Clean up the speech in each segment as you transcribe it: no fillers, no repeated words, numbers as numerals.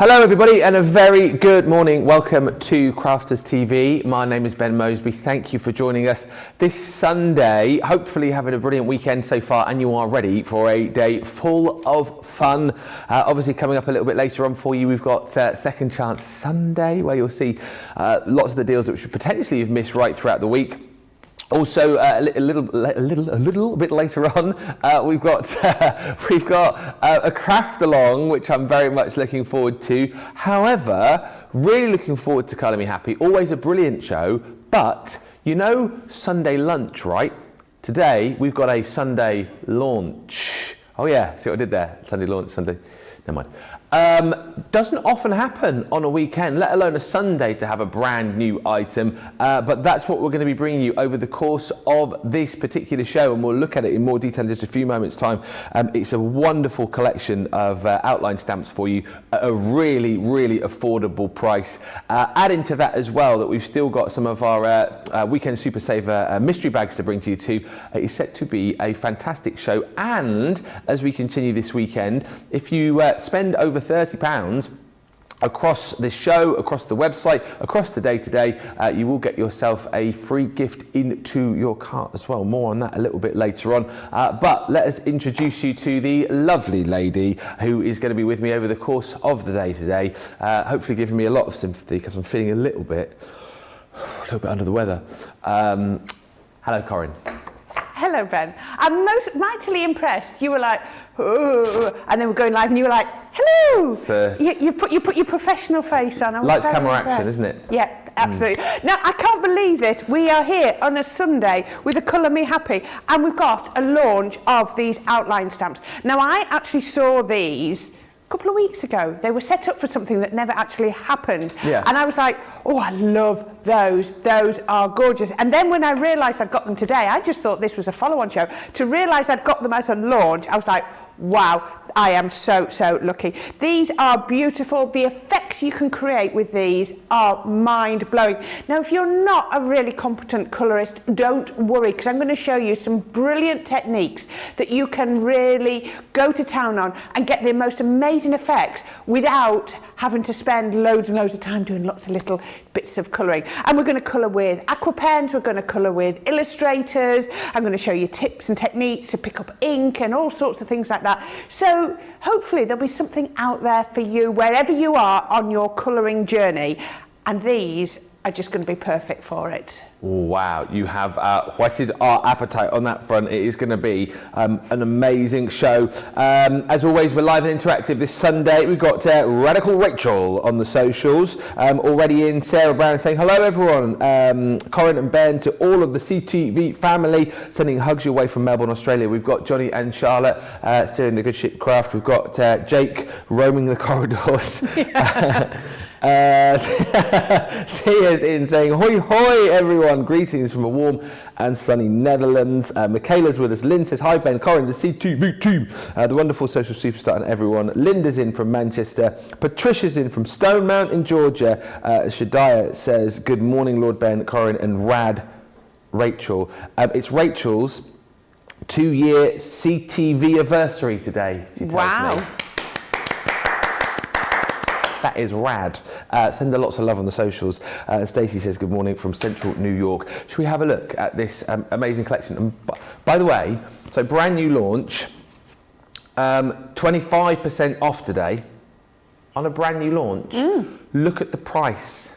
Hello everybody and a very good morning. Welcome to Crafters TV. My name is Ben Moseby. Thank you for joining us this Sunday. Hopefully having a brilliant weekend so far and you are ready for a day full of fun. Obviously coming up a little bit later on for you, we've got Second Chance Sunday where you'll see lots of the deals that we should potentially have missed right throughout the week. Also, a little bit later on, we've got a craft along, which I'm very much looking forward to. However, really looking forward to Colour Me Happy. Always a brilliant show, but you know Sunday lunch, right? Today we've got a Sunday launch. Oh yeah, see what I did there? Sunday launch, Sunday. Never mind. Doesn't often happen on a weekend, let alone a Sunday, to have a brand new item, but that's what we're going to be bringing you over the course of this particular show, and we'll look at it in more detail in just a few moments time. It's a wonderful collection of outline stamps for you at a really affordable price. Adding to that as well, that we've still got some of our weekend super saver mystery bags to bring to you too. It's set to be a fantastic show, and as we continue this weekend, if you spend over £30 across this show, across the website, across the day today, you will get yourself a free gift into your cart as well. More on that a little bit later on. But let us introduce you to the lovely lady who is going to be with me over the course of the day today, hopefully giving me a lot of sympathy because I'm feeling a little bit under the weather. Hello, Corrine. Hello, Ben. I'm mightily impressed. You were like, oh, and then we're going live, and you were like, hello. You put your professional face on. Lights, camera, action, isn't it? Yeah, absolutely. Now, I can't believe this. We are here on a Sunday with a Colour Me Happy, and we've got a launch of these outline stamps. Now, I actually saw these a couple of weeks ago. They were set up for something that never actually happened. Yeah. And I was like, oh, I love those. Those are gorgeous. And then when I realised I'd got them today, I just thought this was a follow-on show. To realise I'd got them as a launch, I was like, wow, I am so lucky. These are beautiful. The effects you can create with these are mind-blowing. Now, if you're not a really competent colourist, don't worry, because I'm going to show you some brilliant techniques that you can really go to town on and get the most amazing effects without having to spend loads and loads of time doing lots of little bits of colouring. And we're going to colour with aqua pens, we're going to colour with illustrators, I'm going to show you tips and techniques to pick up ink and all sorts of things like that. So hopefully there'll be something out there for you wherever you are on your colouring journey, and these are just going to be perfect for it. Wow, you have whetted our appetite on that front. It is going to be an amazing show. As always, we're live and interactive this Sunday. We've got Radical Rachel on the socials already in. Sarah Brown saying hello everyone. Corrine and Ben, to all of the CTV family, sending hugs your way from Melbourne, Australia. We've got Johnny and Charlotte steering the good ship craft. We've got Jake roaming the corridors. Tia's in saying hoi hoi everyone, greetings from a warm and sunny Netherlands. Michaela's with us. Lynn says hi Ben, Corrine, the CTV team, the wonderful social superstar and everyone. Linda's in from Manchester. Patricia's in from Stone Mountain, Georgia. Shadiah says good morning Lord Ben, Corrine and Rad Rachel. It's Rachel's 2-year CTV anniversary today. Wow. That is rad. Send her lots of love on the socials. Stacey says good morning from Central New York. Should we have a look at this amazing collection? And by the way, so brand new launch, 25% off today on a brand new launch. Look at the price.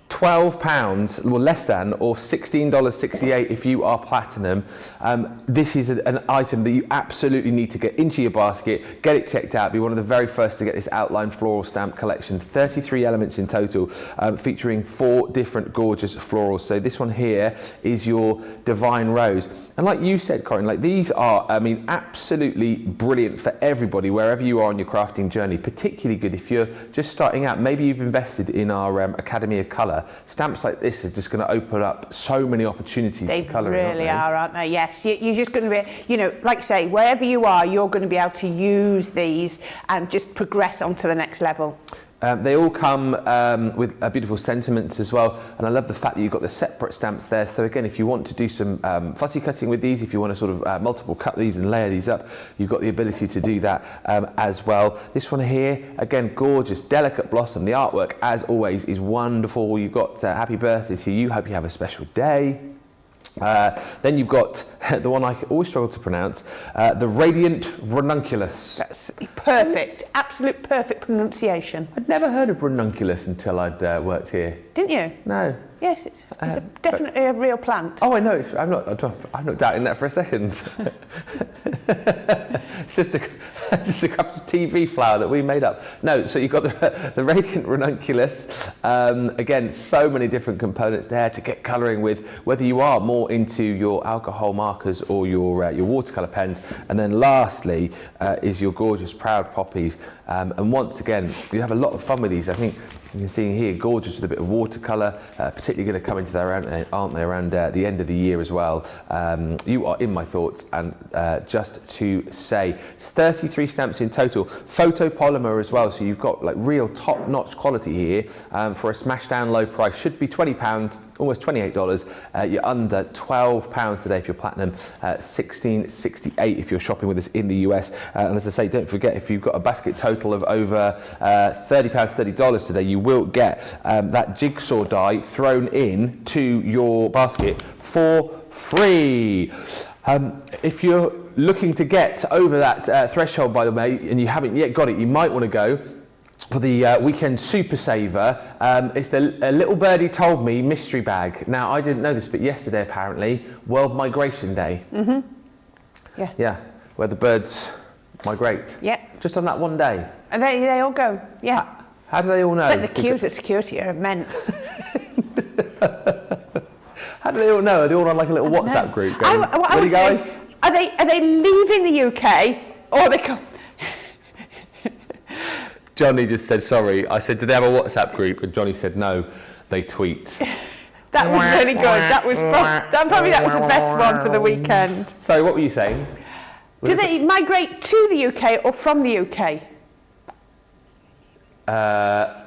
£12, well less than, or $16.68 if you are platinum. This is an item that you absolutely need to get into your basket, get it checked out, be one of the very first to get this Outline Floral stamp collection. 33 elements in total, featuring 4 different gorgeous florals. So this one here is your Divine Rose. And like you said, Corrine, like these are, I mean, absolutely brilliant for everybody, wherever you are on your crafting journey. Particularly good if you're just starting out. Maybe you've invested in our Academy of Colour. Stamps like this are just going to open up so many opportunities for colouring. They really are, aren't they? Yes, you're just going to be, you know, like I say, wherever you are, you're going to be able to use these and just progress on to the next level. They all come with beautiful sentiments as well, and I love the fact that you've got the separate stamps there. So again, if you want to do some fussy cutting with these, if you want to sort of multiple cut these and layer these up, you've got the ability to do that as well. This one here, again, gorgeous, delicate blossom. The artwork, as always, is wonderful. You've got happy birthday to you, hope you have a special day. Then you've got the one I always struggle to pronounce, the Radiant Ranunculus. That's perfect, absolute perfect pronunciation. I'd never heard of ranunculus until I'd worked here. Didn't you? No. Yes, it's definitely a real plant. Oh, I know. I'm not doubting that for a second. It's just a craft TV flower that we made up. No, so you've got the Radiant Ranunculus. Again, so many different components there to get colouring with, whether you are more into your alcohol markers or your watercolour pens. And then lastly is your gorgeous Proud Poppies. And once again, you have a lot of fun with these. I think you can see here, gorgeous with a bit of watercolour, particularly going to come into their own, aren't they, around the end of the year as well. You are in my thoughts, and just to say, it's 33 stamps in total, photopolymer as well, so you've got like real top-notch quality here for a smash down low price. Should be £20, almost $28. You're under £12 today if you're platinum, $16.68 if you're shopping with us in the US. And as I say, don't forget, if you've got a basket total of over $30 today, you will get that jigsaw die thrown in to your basket for free. If you're looking to get over that threshold, by the way, and you haven't yet got it, you might want to go for the weekend super saver. It's the Little Birdie Told Me mystery bag. Now, I didn't know this, but yesterday apparently, World Migration Day. Mm-hmm. Yeah. Yeah, where the birds migrate. Yeah. Just on that one day. And they all go, yeah. How do they all know? But the queues at security are immense. How do they all know? Are they all on like a little WhatsApp group? Going, what guys? Are they leaving the UK or they come? Johnny just said sorry. I said, do they have a WhatsApp group? And Johnny said no, they tweet. That was really good. That was probably the best one for the weekend. So what were you saying? Do they migrate to the UK or from the UK?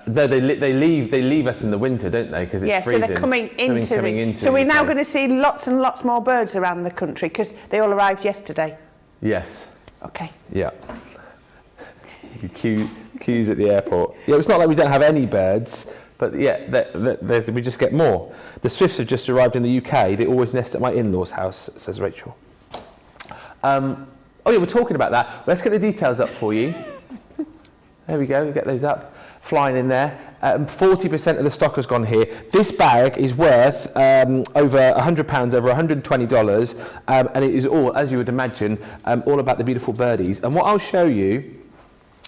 No, they leave us in the winter, don't they? Because it's freezing. So they're coming into. So we're now going to see lots and lots more birds around the country because they all arrived yesterday. Yes. Okay. Yeah. Queues at the airport. Yeah, it's not like we don't have any birds, but yeah, we just get more. The swifts have just arrived in the UK. They always nest at my in-laws' house, says Rachel. Oh yeah, we're talking about that. Let's get the details up for you. There we go, we get those up, flying in there. 40% of the stock has gone here. This bag is worth over £100, over $120, and it is all, as you would imagine, all about the beautiful birdies. And what I'll show you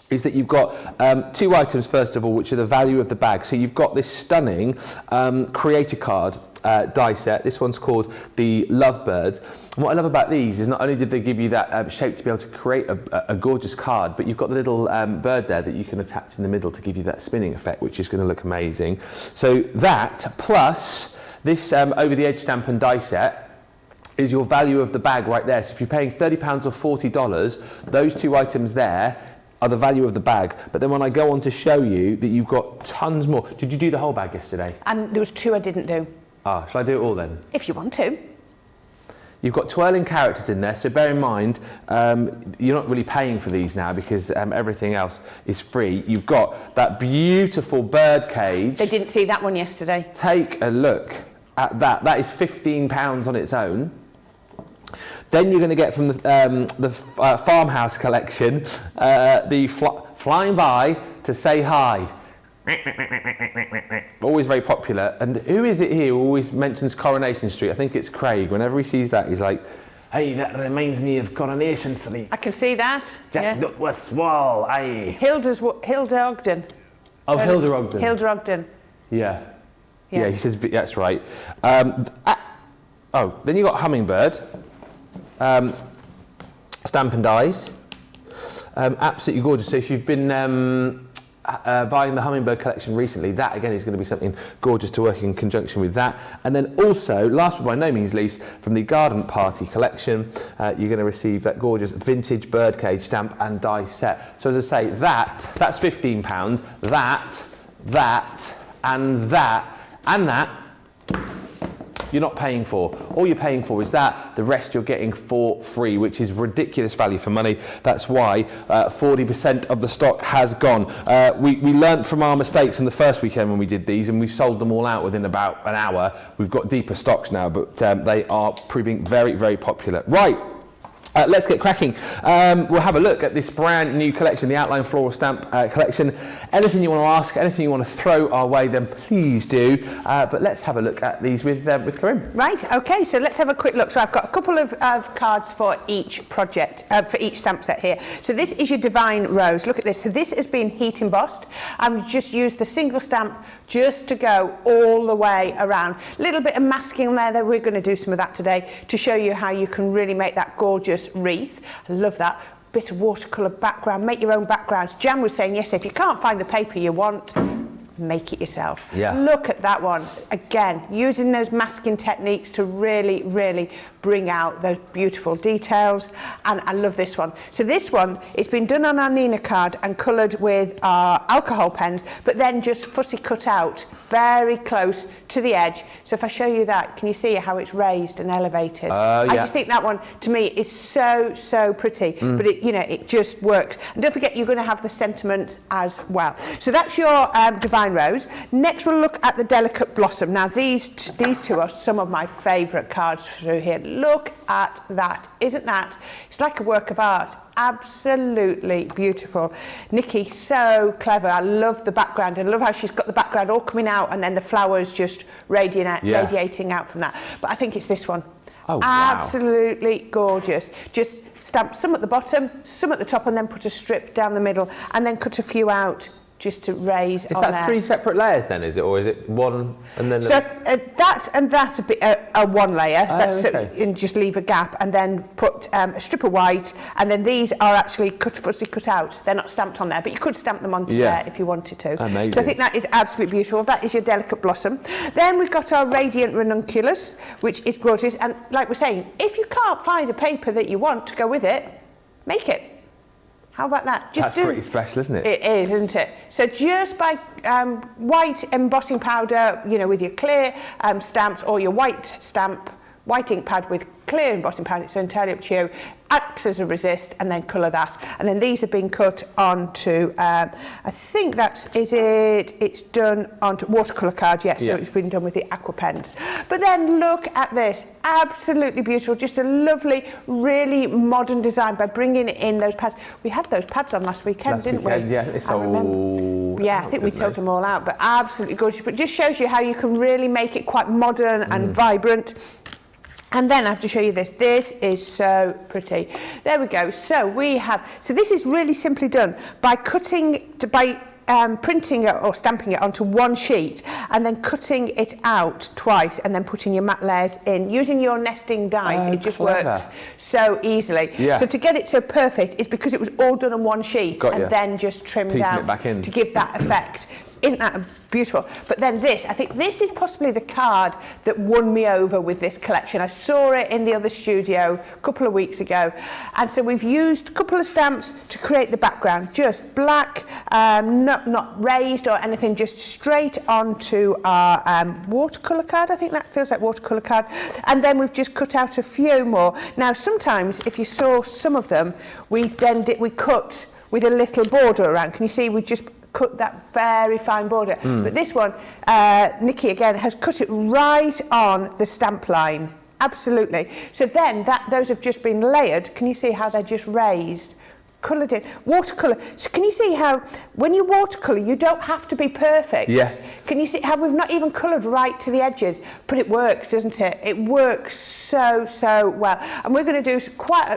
is that you've got two items, first of all, which are the value of the bag. So you've got this stunning creator card die set. This one's called the Lovebirds. And what I love about these is not only did they give you that shape to be able to create a gorgeous card, but you've got the little bird there that you can attach in the middle to give you that spinning effect, which is going to look amazing. So that, plus this over the edge stamp and die set, is your value of the bag right there. So if you're paying £30 or $40, those two items there are the value of the bag. But then when I go on to show you that you've got tons more. Did you do the whole bag yesterday? And there was two I didn't do. Ah, shall I do it all then? If you want to. You've got twirling characters in there, so bear in mind, you're not really paying for these now because everything else is free. You've got that beautiful bird cage. They didn't see that one yesterday. Take a look at that. That is £15 on its own. Then you're going to get from the farmhouse collection, the flying by to say hi. Always very popular. And who is it here who always mentions Coronation Street? I think it's Craig. Whenever he sees that, he's like, hey, that reminds me of Coronation Street. I can see that. Jack Duckworth's wall, aye. Hilda Ogden. Oh, Hilda Ogden. Hilda Ogden. Yeah. Yeah, he says, that's right. Then you got Hummingbird. Stamp and dies. Absolutely gorgeous. So if you've been buying the Hummingbird collection recently, that again is going to be something gorgeous to work in conjunction with that. And then also, last but by no means least, from the Garden Party collection, you're going to receive that gorgeous vintage birdcage stamp and die set. So as I say, that's £15, that, and that, you're not paying for. All you're paying for is that, the rest you're getting for free, which is ridiculous value for money. That's why 40% of the stock has gone. We learnt from our mistakes in the first weekend when we did these, and we sold them all out within about an hour. We've got deeper stocks now, but they are proving very, very popular. Right. Let's get cracking. We'll have a look at this brand new collection, the Outline Floral Stamp collection. Anything you want to ask, anything you want to throw our way, then please do. But let's have a look at these with Corrine. Right, okay, so let's have a quick look. So I've got a couple of cards for each project, for each stamp set here. So this is your Divine Rose. Look at this. So this has been heat embossed. I've just used the single stamp just to go all the way around. A little bit of masking there, that we're going to do some of that today to show you how you can really make that gorgeous wreath. I love that. Bit of watercolour background, make your own backgrounds. Jan was saying yesterday, if you can't find the paper you want, make it yourself. Yeah. Look at that one. Again, using those masking techniques to really, really bring out those beautiful details. And I love this one. So this one, it's been done on our Nina card and coloured with our alcohol pens, but then just fussy cut out very close to the edge. So if I show you that, can you see how it's raised and elevated? I just think that one, to me, is so, so pretty. But it, you know, it just works. And don't forget, you're going to have the sentiment as well. So that's your Divine Rose. Next, we'll look at the Delicate Blossom. Now, these two are some of my favourite cards through here. Look at that. Isn't that? It's like a work of art. Absolutely beautiful. Nikki, so clever. I love the background, and I love how she's got the background all coming out and then the flowers just radiating out from that. But I think it's this one. Oh, wow. Absolutely gorgeous. Just stamp some at the bottom, some at the top, and then put a strip down the middle, and then cut a few out just to raise on there. Is that 3 separate layers then, is it? Or is it one and then... So that and that are one layer. And just leave a gap and then put a strip of white, and then these are actually fussy cut out. They're not stamped on there, but you could stamp them onto there if you wanted to. Amazing. So I think that is absolutely beautiful. That is your Delicate Blossom. Then we've got our Radiant Ranunculus, which is gorgeous. And like we're saying, if you can't find a paper that you want to go with it, make it. How about that? That's pretty special, isn't it? It is, isn't it? So just by white embossing powder, you know, with your clear stamps, or your white ink pad with clear embossing powder, it's entirely up to you. Acts as a resist, and then colour that. And then these have been cut onto, I think it's done onto watercolour card, yes, so it's been done with the aqua pens. But then look at this, absolutely beautiful, just a lovely, really modern design by bringing in those pads. We had those pads on last weekend, didn't we? Yeah, it's all... Yeah, I think we sold them all out, but absolutely gorgeous. But it just shows you how you can really make it quite modern and vibrant. And then I have to show you this. This is so pretty. There we go. So this is really simply done by printing it or stamping it onto one sheet, and then cutting it out twice, and then putting your matte layers in. Using your nesting dies, it just works so easily. Yeah. So to get it so perfect is because it was all done on one sheet and then just trimmed out to give that effect. Isn't that beautiful? But then I think this is possibly the card that won me over with this collection. I saw it in the other studio a couple of weeks ago. And so we've used a couple of stamps to create the background. Just black, not raised or anything, just straight onto our watercolour card. I think that feels like watercolour card. And then we've just cut out a few more. Now, sometimes, if you saw some of them, we cut with a little border around. Can you see we just cut that very fine border? But this one, Nikki again has cut it right on the stamp line. Absolutely. So then those have just been layered. Can you see how they're just raised? Coloured in. Watercolour. So can you see how when you watercolour, you don't have to be perfect? Yeah. Can you see how we've not even coloured right to the edges? But it works, doesn't it? It works so, so well. And we're going to do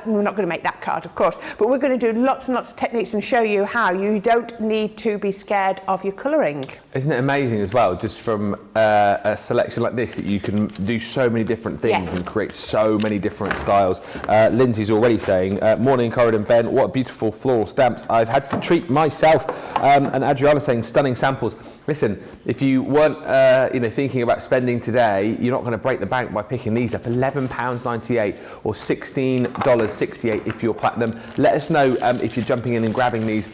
we're not going to make that card, of course, but we're going to do lots and lots of techniques and show you how you don't need to be scared of your colouring. Isn't it amazing as well, just from a selection like this, that you can do so many different things and create so many different styles. Lindsay's already saying, morning, Corrine and Ben, what a beautiful beautiful floral stamps. I've had to treat myself, and Adriana saying stunning samples. Listen, if you weren't thinking about spending today, you're not going to break the bank by picking these up. £11.98 or $16.68 if you're platinum. Let us know if you're jumping in and grabbing these.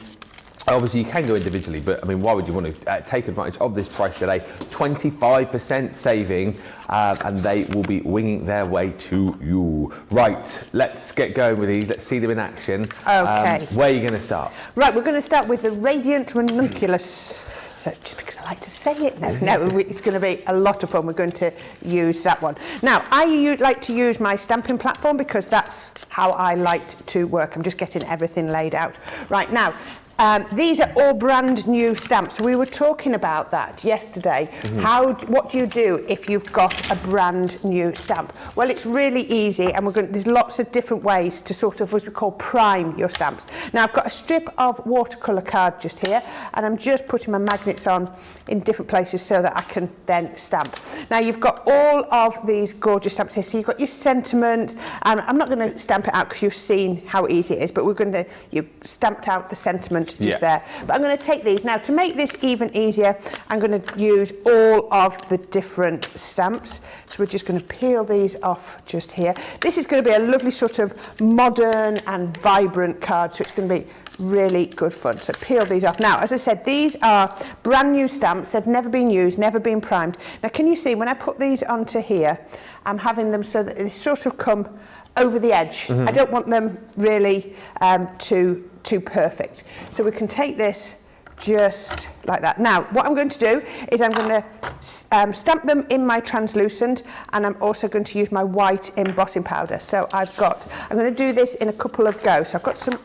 Obviously, you can go individually, but I mean, why would you want to take advantage of this price today? 25% saving, and they will be winging their way to you. Right, let's get going with these. Let's see them in action. Okay. Where are you going to start? Right, we're going to start with the Radiant Ranunculus. So just because I like to say it now, it's going to be a lot of fun. We're going to use that one. Now, I like to use my stamping platform because that's how I like to work. I'm just getting everything laid out. Right, now, these are all brand new stamps. We were talking about that yesterday. What do you do if you've got a brand new stamp? Well, it's really easy, and there's lots of different ways to sort of what we call prime your stamps. Now, I've got a strip of watercolour card just here, and I'm just putting my magnets on in different places so that I can then stamp. Now, you've got all of these gorgeous stamps here. So you've got your sentiment, and I'm not going to stamp it out because you've seen how easy it is, but you've stamped out the sentiment just there. But I'm going to take these. Now, to make this even easier, I'm going to use all of the different stamps. So we're just going to peel these off just here. This is going to be a lovely sort of modern and vibrant card, so it's going to be really good fun. So peel these off. Now, as I said, these are brand new stamps. They've never been used, never been primed. Now, can you see when I put these onto here, I'm having them so that they sort of come over the edge. I don't want them really too perfect. So we can take this just like that. Now, what I'm going to do is I'm going to stamp them in my translucent, and I'm also going to use my white embossing powder. So I'm going to do this in a couple of goes. So I've got some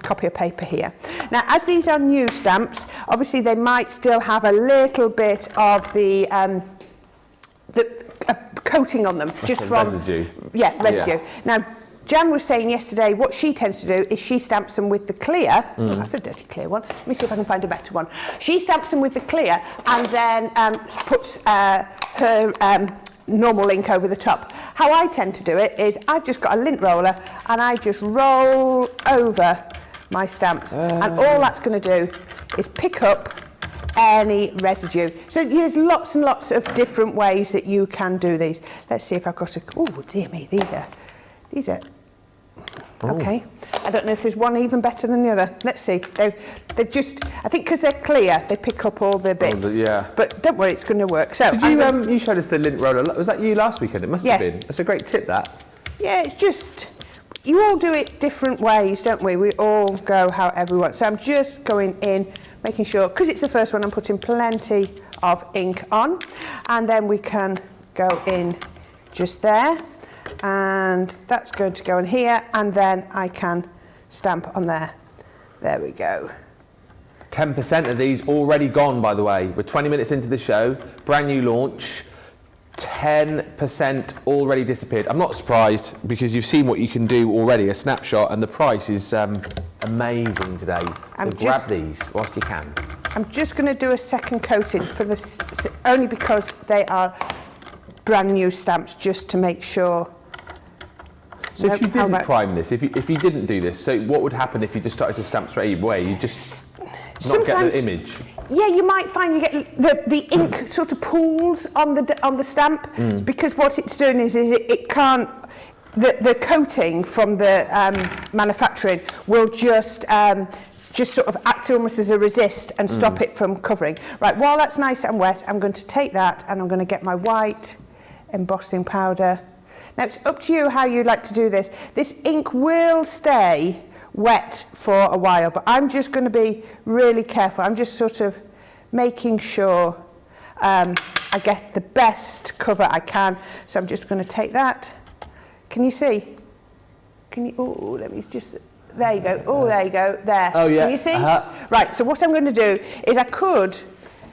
copy of paper here. Now, as these are new stamps, obviously they might still have a little bit of the coating on them, just from residue. Residue. Now, Jan was saying yesterday what she tends to do is she stamps them with the clear. Oh, that's a dirty clear one. Let me see if I can find a better one. She stamps them with the clear and then puts her normal ink over the top. How I tend to do it is I've just got a lint roller and I just roll over my stamps, and all that's going to do is pick up any residue. So there's lots and lots of different ways that you can do these. Let's see if I've got oh dear me, these are okay. I don't know if there's one even better than the other. Let's see. They're just, I think because they're clear, they pick up all the bits. But don't worry, it's going to work. So you showed us the lint roller. Was that you last weekend? It must have been. That's a great tip, that. Yeah, it's just, you all do it different ways, don't we? We all go however we want. So I'm just going in, making sure, because it's the first one, I'm putting plenty of ink on, and then we can go in just there, and that's going to go in here, and then I can stamp on there. There we go. 10% of these already gone, by the way. We're 20 minutes into the show, brand new launch. 10% already disappeared. I'm not surprised because you've seen what you can do already, a snapshot, and the price is amazing today. So grab these whilst you can. I'm just going to do a second coating for this, only because they are brand new stamps, just to make sure. So if you didn't prime this, if you didn't do this, so what would happen if you just started to stamp straight away? You just not get the image. Yeah, you might find you get the ink sort of pools on the stamp, because what it's doing is it can't. The coating from the manufacturing will just sort of act almost as a resist and stop it from covering. Right, while that's nice and wet, I'm going to take that and I'm going to get my white embossing powder. Now, it's up to you how you like to do this. This ink will stay wet for a while, but I'm just going to be really careful. I'm just sort of making sure I get the best cover I can. So I'm just going to take that. Can you see? Can you? Oh, let me just. There you go. Oh, there you go. There. Oh, yeah. Can you see? Right. So what I'm going to do is I could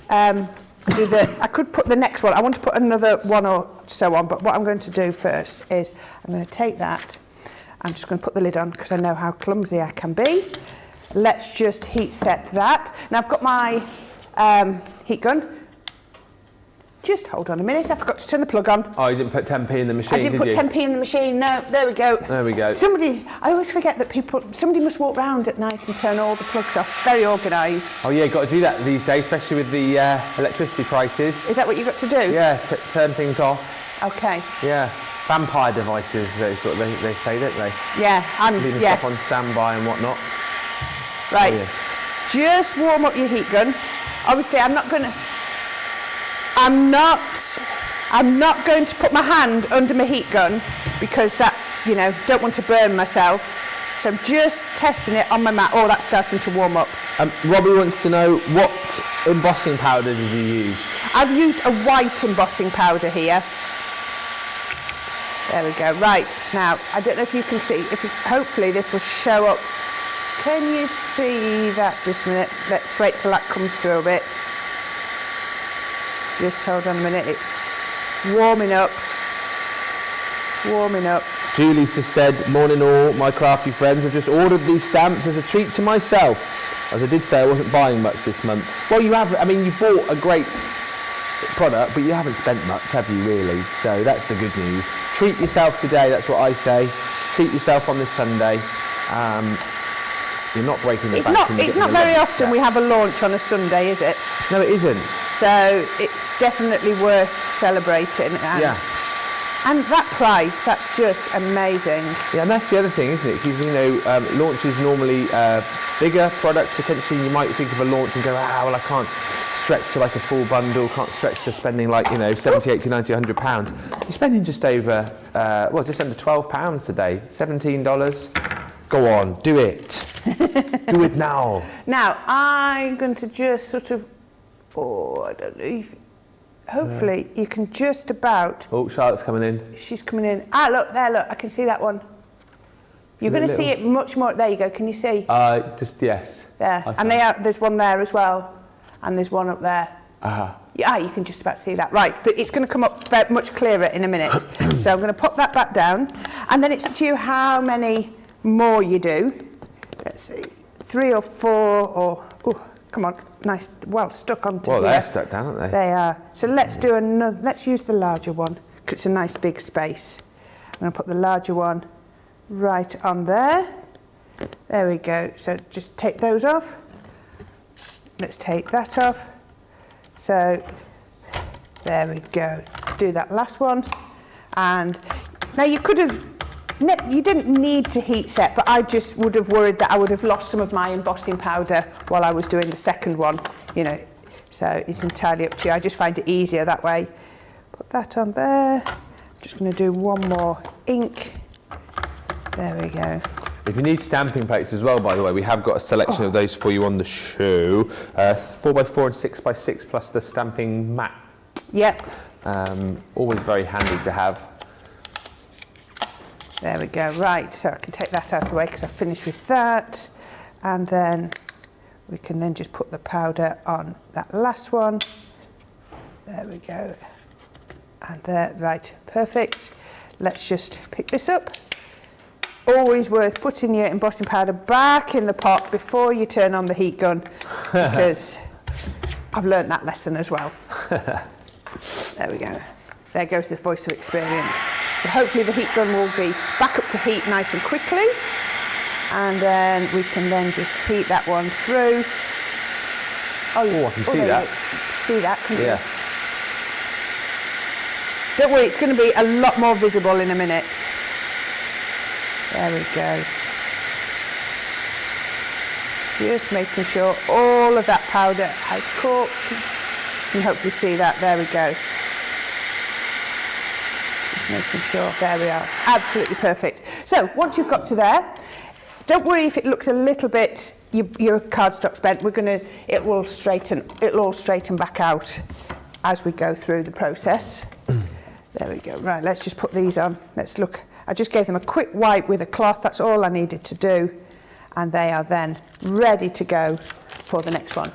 I could put the next one. I want to put another one or so on. But what I'm going to do first is I'm going to take that. I'm just going to put the lid on because I know how clumsy I can be. Let's just heat set that. Now I've got my heat gun. just hold on a minute, I forgot to turn the plug on. Oh, you didn't put 10p in the machine, I didn't put 10p in the machine, no, there we go. There we go. I always forget that somebody must walk round at night and turn all the plugs off. Very organised. Oh yeah, got to do that these days, especially with the electricity prices. Is that what you've got to do? Yeah, turn things off. Okay. Yeah, vampire devices, they say, don't they? Yeah, and Leaving yes. stuff on standby and whatnot. Right, Oh, yes. Just warm up your heat gun. Obviously, I'm not going to put my hand under my heat gun because that, don't want to burn myself. So I'm just testing it on my mat. Oh, that's starting to warm up. Robbie wants to know, what embossing powder did you use? I've used a white embossing powder here. There we go. Right, now, I don't know if you can see, hopefully this will show up. Can you see that? Just a minute. Let's wait till that comes through a bit. Just hold on a minute. It's warming up. Warming up. Julie's just said, morning all, my crafty friends. I've just ordered these stamps as a treat to myself. As I did say, I wasn't buying much this month. Well, you have, you bought a great product, but you haven't spent much, have you, really? So that's the good news. Treat yourself today, that's what I say. Treat yourself on this Sunday. You're not breaking the bank. It's not very often we have a launch on a Sunday, is it? No, it isn't. So it's definitely worth celebrating. And that price, that's just amazing. Yeah, and that's the other thing, isn't it? Because, launches normally bigger products, potentially you might think of a launch and go, well, I can't stretch to like a full bundle, can't stretch to spending like, 70, 80, 90, £100. You're spending just over, just under £12 today, $17. Go on, do it. Do it now. Now, I'm going to just sort of, I don't know if, hopefully you can just about. Oh, Charlotte's coming in. She's coming in. Look, there, look, I can see that one. You're going to see it much more. There you go, can you see? Yes. There, and there's one there as well, and there's one up there. Yeah, you can just about see that. Right, but it's going to come up much clearer in a minute. So I'm going to pop that back down, and then it's up to you how many more you do. Let's see, 3 or 4, or, come on, nice, well stuck onto here. Well, they're stuck down, aren't they? They are. So let's do another, let's use the larger one, because it's a nice big space. I'm going to put the larger one right on there. There we go. So just take those off. Let's take that off. So there we go. Do that last one. And now you could have, you didn't need to heat set, but I just would have worried that I would have lost some of my embossing powder while I was doing the second one, So it's entirely up to you. I just find it easier that way. Put that on there. I'm just going to do one more ink. There we go. If you need stamping plates as well, by the way, we have got a selection of those for you on the show. 4x4 and 6x6 plus the stamping mat. Yep. Always very handy to have. There we go. Right, so I can take that out of the way because I've finished with that. And then we can then just put the powder on that last one. There we go. And there, right, perfect. Let's just pick this up. Always worth putting your embossing powder back in the pot before you turn on the heat gun, because I've learnt that lesson as well. There we go. There goes the voice of experience. So hopefully the heat gun will be back up to heat nice and quickly, and then we can then just heat that one through. Oh, I can see that. See that, can you? Yeah. Don't worry, it's going to be a lot more visible in a minute. There we go. Just making sure all of that powder has cooked. You can hopefully see that. There we go. Just making sure. There we are. Absolutely perfect. So once you've got to there, don't worry if it looks a little bit, your cardstock's bent. It will straighten. It'll all straighten back out as we go through the process. There we go. Right, let's just put these on. Let's look. I just gave them a quick wipe with a cloth. That's all I needed to do. And they are then ready to go for the next one.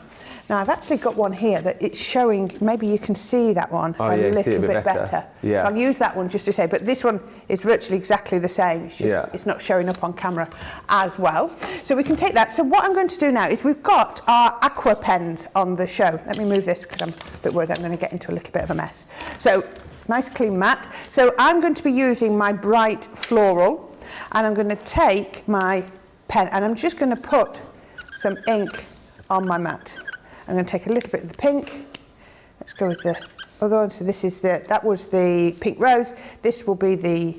Now I've actually got one here that it's showing, maybe you can see that one a little bit better. Yeah. So I'll use that one just to say, but this one is virtually exactly the same. It's just, it's not showing up on camera as well. So we can take that. So what I'm going to do now is we've got our aqua pens on the show. Let me move this because I'm a bit worried I'm going to get into a little bit of a mess. So nice clean mat. So I'm going to be using my bright floral, and I'm going to take my pen and I'm just going to put some ink on my mat. I'm going to take a little bit of the pink. Let's go with the other one. So this is that was the pink rose. This will be the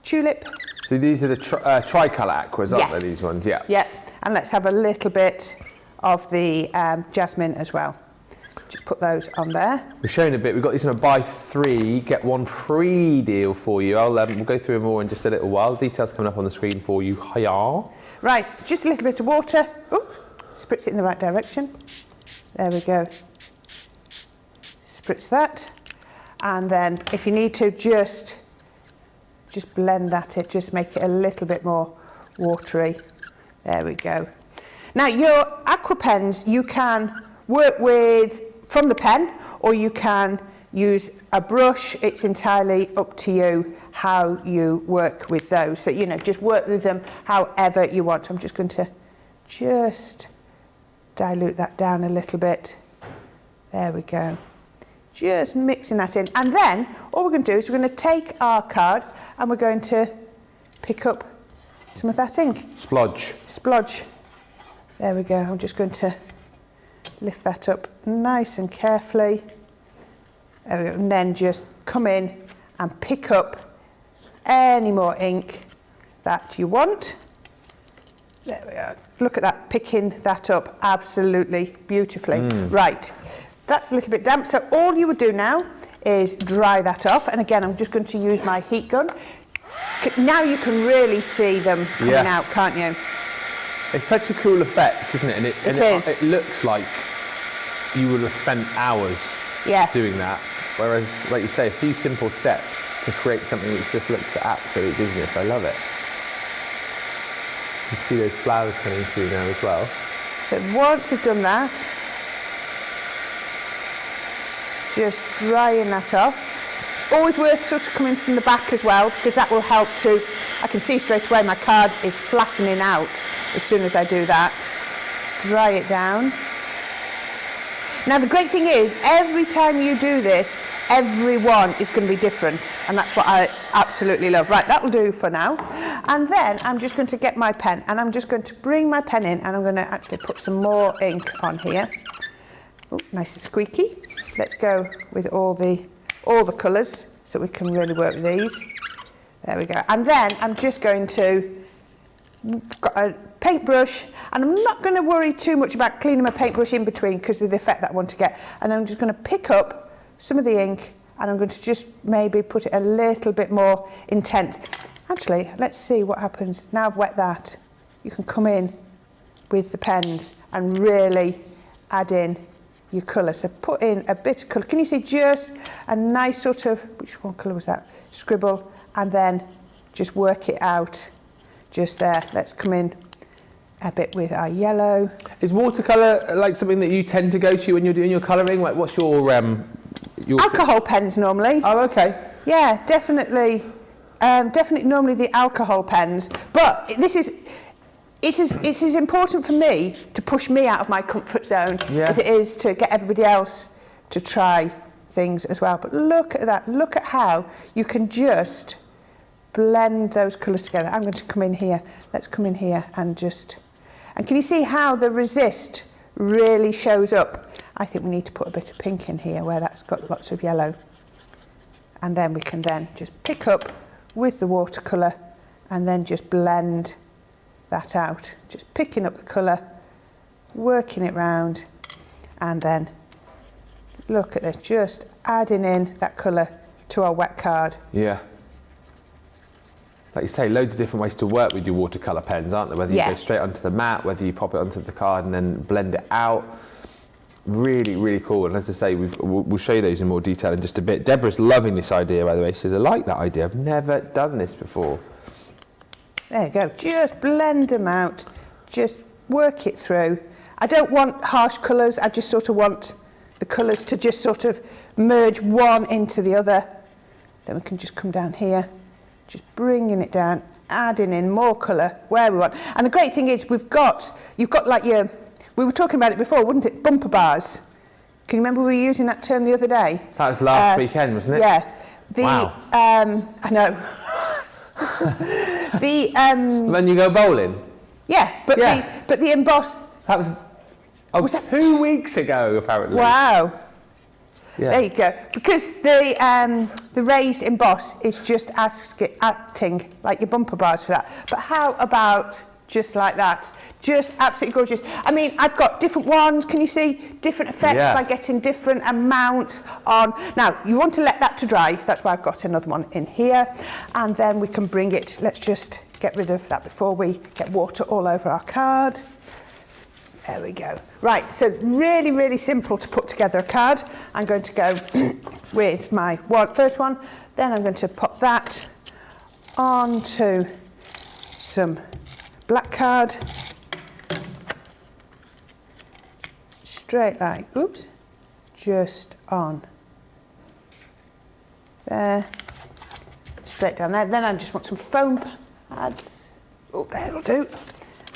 tulip. So these are the tricolour aquas, aren't they, these ones? Yeah. Yeah, and let's have a little bit of the jasmine as well. Just put those on there. We're showing a bit. We've got these on a buy 3, get 1 free deal for you. We'll go through them all in just a little while. Details coming up on the screen for you. Hiya. Right, just a little bit of water. Ooh, spritz it in the right direction. There we go. Spritz that. And then if you need to, just blend that in, just make it a little bit more watery. There we go. Now your aqua pens you can work with from the pen, or you can use a brush. It's entirely up to you how you work with those. So, you know, just work with them however you want. I'm just going to dilute that down a little bit. There we go. Just mixing that in. And then all we're going to do is we're going to take our card and we're going to pick up some of that ink. Splodge. There we go. I'm just going to lift that up nice and carefully. There we go. And then just come in and pick up any more ink that you want. There we are. Look at that, picking that up absolutely beautifully. Right, that's a little bit damp. So all you would do now is dry that off. And again, I'm just going to use my heat gun. Now you can really see them coming out, can't you? It's such a cool effect, isn't it? And it looks like you would have spent hours doing that. Whereas, like you say, a few simple steps to create something which just looks absolute business. I love it. You can see those flowers coming through now as well. So once we've done that, just drying that off. It's always worth sort of coming from the back as well, because that will help to, I can see straight away my card is flattening out as soon as I do that. Dry it down. Now the great thing is, every time you do this, everyone is going to be different, and that's what I absolutely love. Right, that'll do for now. And then I'm just going to get my pen, and I'm just going to bring my pen in, and I'm going to actually put some more ink on here. Oh, nice and squeaky. Let's go with all the colours, so we can really work with these. There we go. And then I'm just going to, got a paintbrush, and I'm not going to worry too much about cleaning my paintbrush in between because of the effect that I want to get. And I'm just going to pick up some of the ink, and I'm going to just maybe put it a little bit more intense. Actually, let's see what happens. Now I've wet that, you can come in with the pens and really add in your colour. So put in a bit of colour. Can you see just a nice sort of, which one colour was that? Scribble, and then just work it out just there. Let's come in a bit with our yellow. Is watercolour like something that you tend to go to when you're doing your colouring? Like, what's your alcohol pens normally. Oh, okay. Yeah, definitely. Definitely normally the alcohol pens. But it's as important for me to push me out of my comfort zone as it is to get everybody else to try things as well. But look at that. Look at how you can just blend those colours together. I'm going to come in here. Let's come in here and just... And can you see how the resist really shows up? I think we need to put a bit of pink in here where that's got lots of yellow. And then we can then just pick up with the watercolour and then just blend that out. Just picking up the colour, working it round, and then look at this, just adding in that colour to our wet card. Yeah. Like you say, loads of different ways to work with your watercolour pens, aren't there? Whether you go straight onto the mat, whether you pop it onto the card and then blend it out. Really, really cool. And as I say, we'll show you those in more detail in just a bit. Deborah's loving this idea, by the way. She says, I like that idea. I've never done this before. There you go. Just blend them out. Just work it through. I don't want harsh colours, I just sort of want the colours to just sort of merge one into the other. Then we can just come down here, just bringing it down, adding in more colour where we want. And the great thing is you've got like your, we were talking about it before, wouldn't it, bumper bars. Can you remember we were using that term the other day? That was last weekend, wasn't it? Yeah. Wow. I know. When you go bowling? Yeah, but the emboss. That was, that 2 weeks ago, apparently. Wow. Yeah. There you go. Because the raised emboss is just acting like your bumper bars for that. But how about just like that? Just absolutely gorgeous. I mean, I've got different ones. Can you see different effects by getting different amounts on? Now, you want to let that to dry. That's why I've got another one in here. And then we can bring it. Let's just get rid of that before we get water all over our card. There we go. Right, so really, really simple to put together a card. I'm going to go with my first one. Then I'm going to pop that onto some black card. Straight like, oops, just on there. Straight down there. Then I just want some foam pads. Oh, that'll do.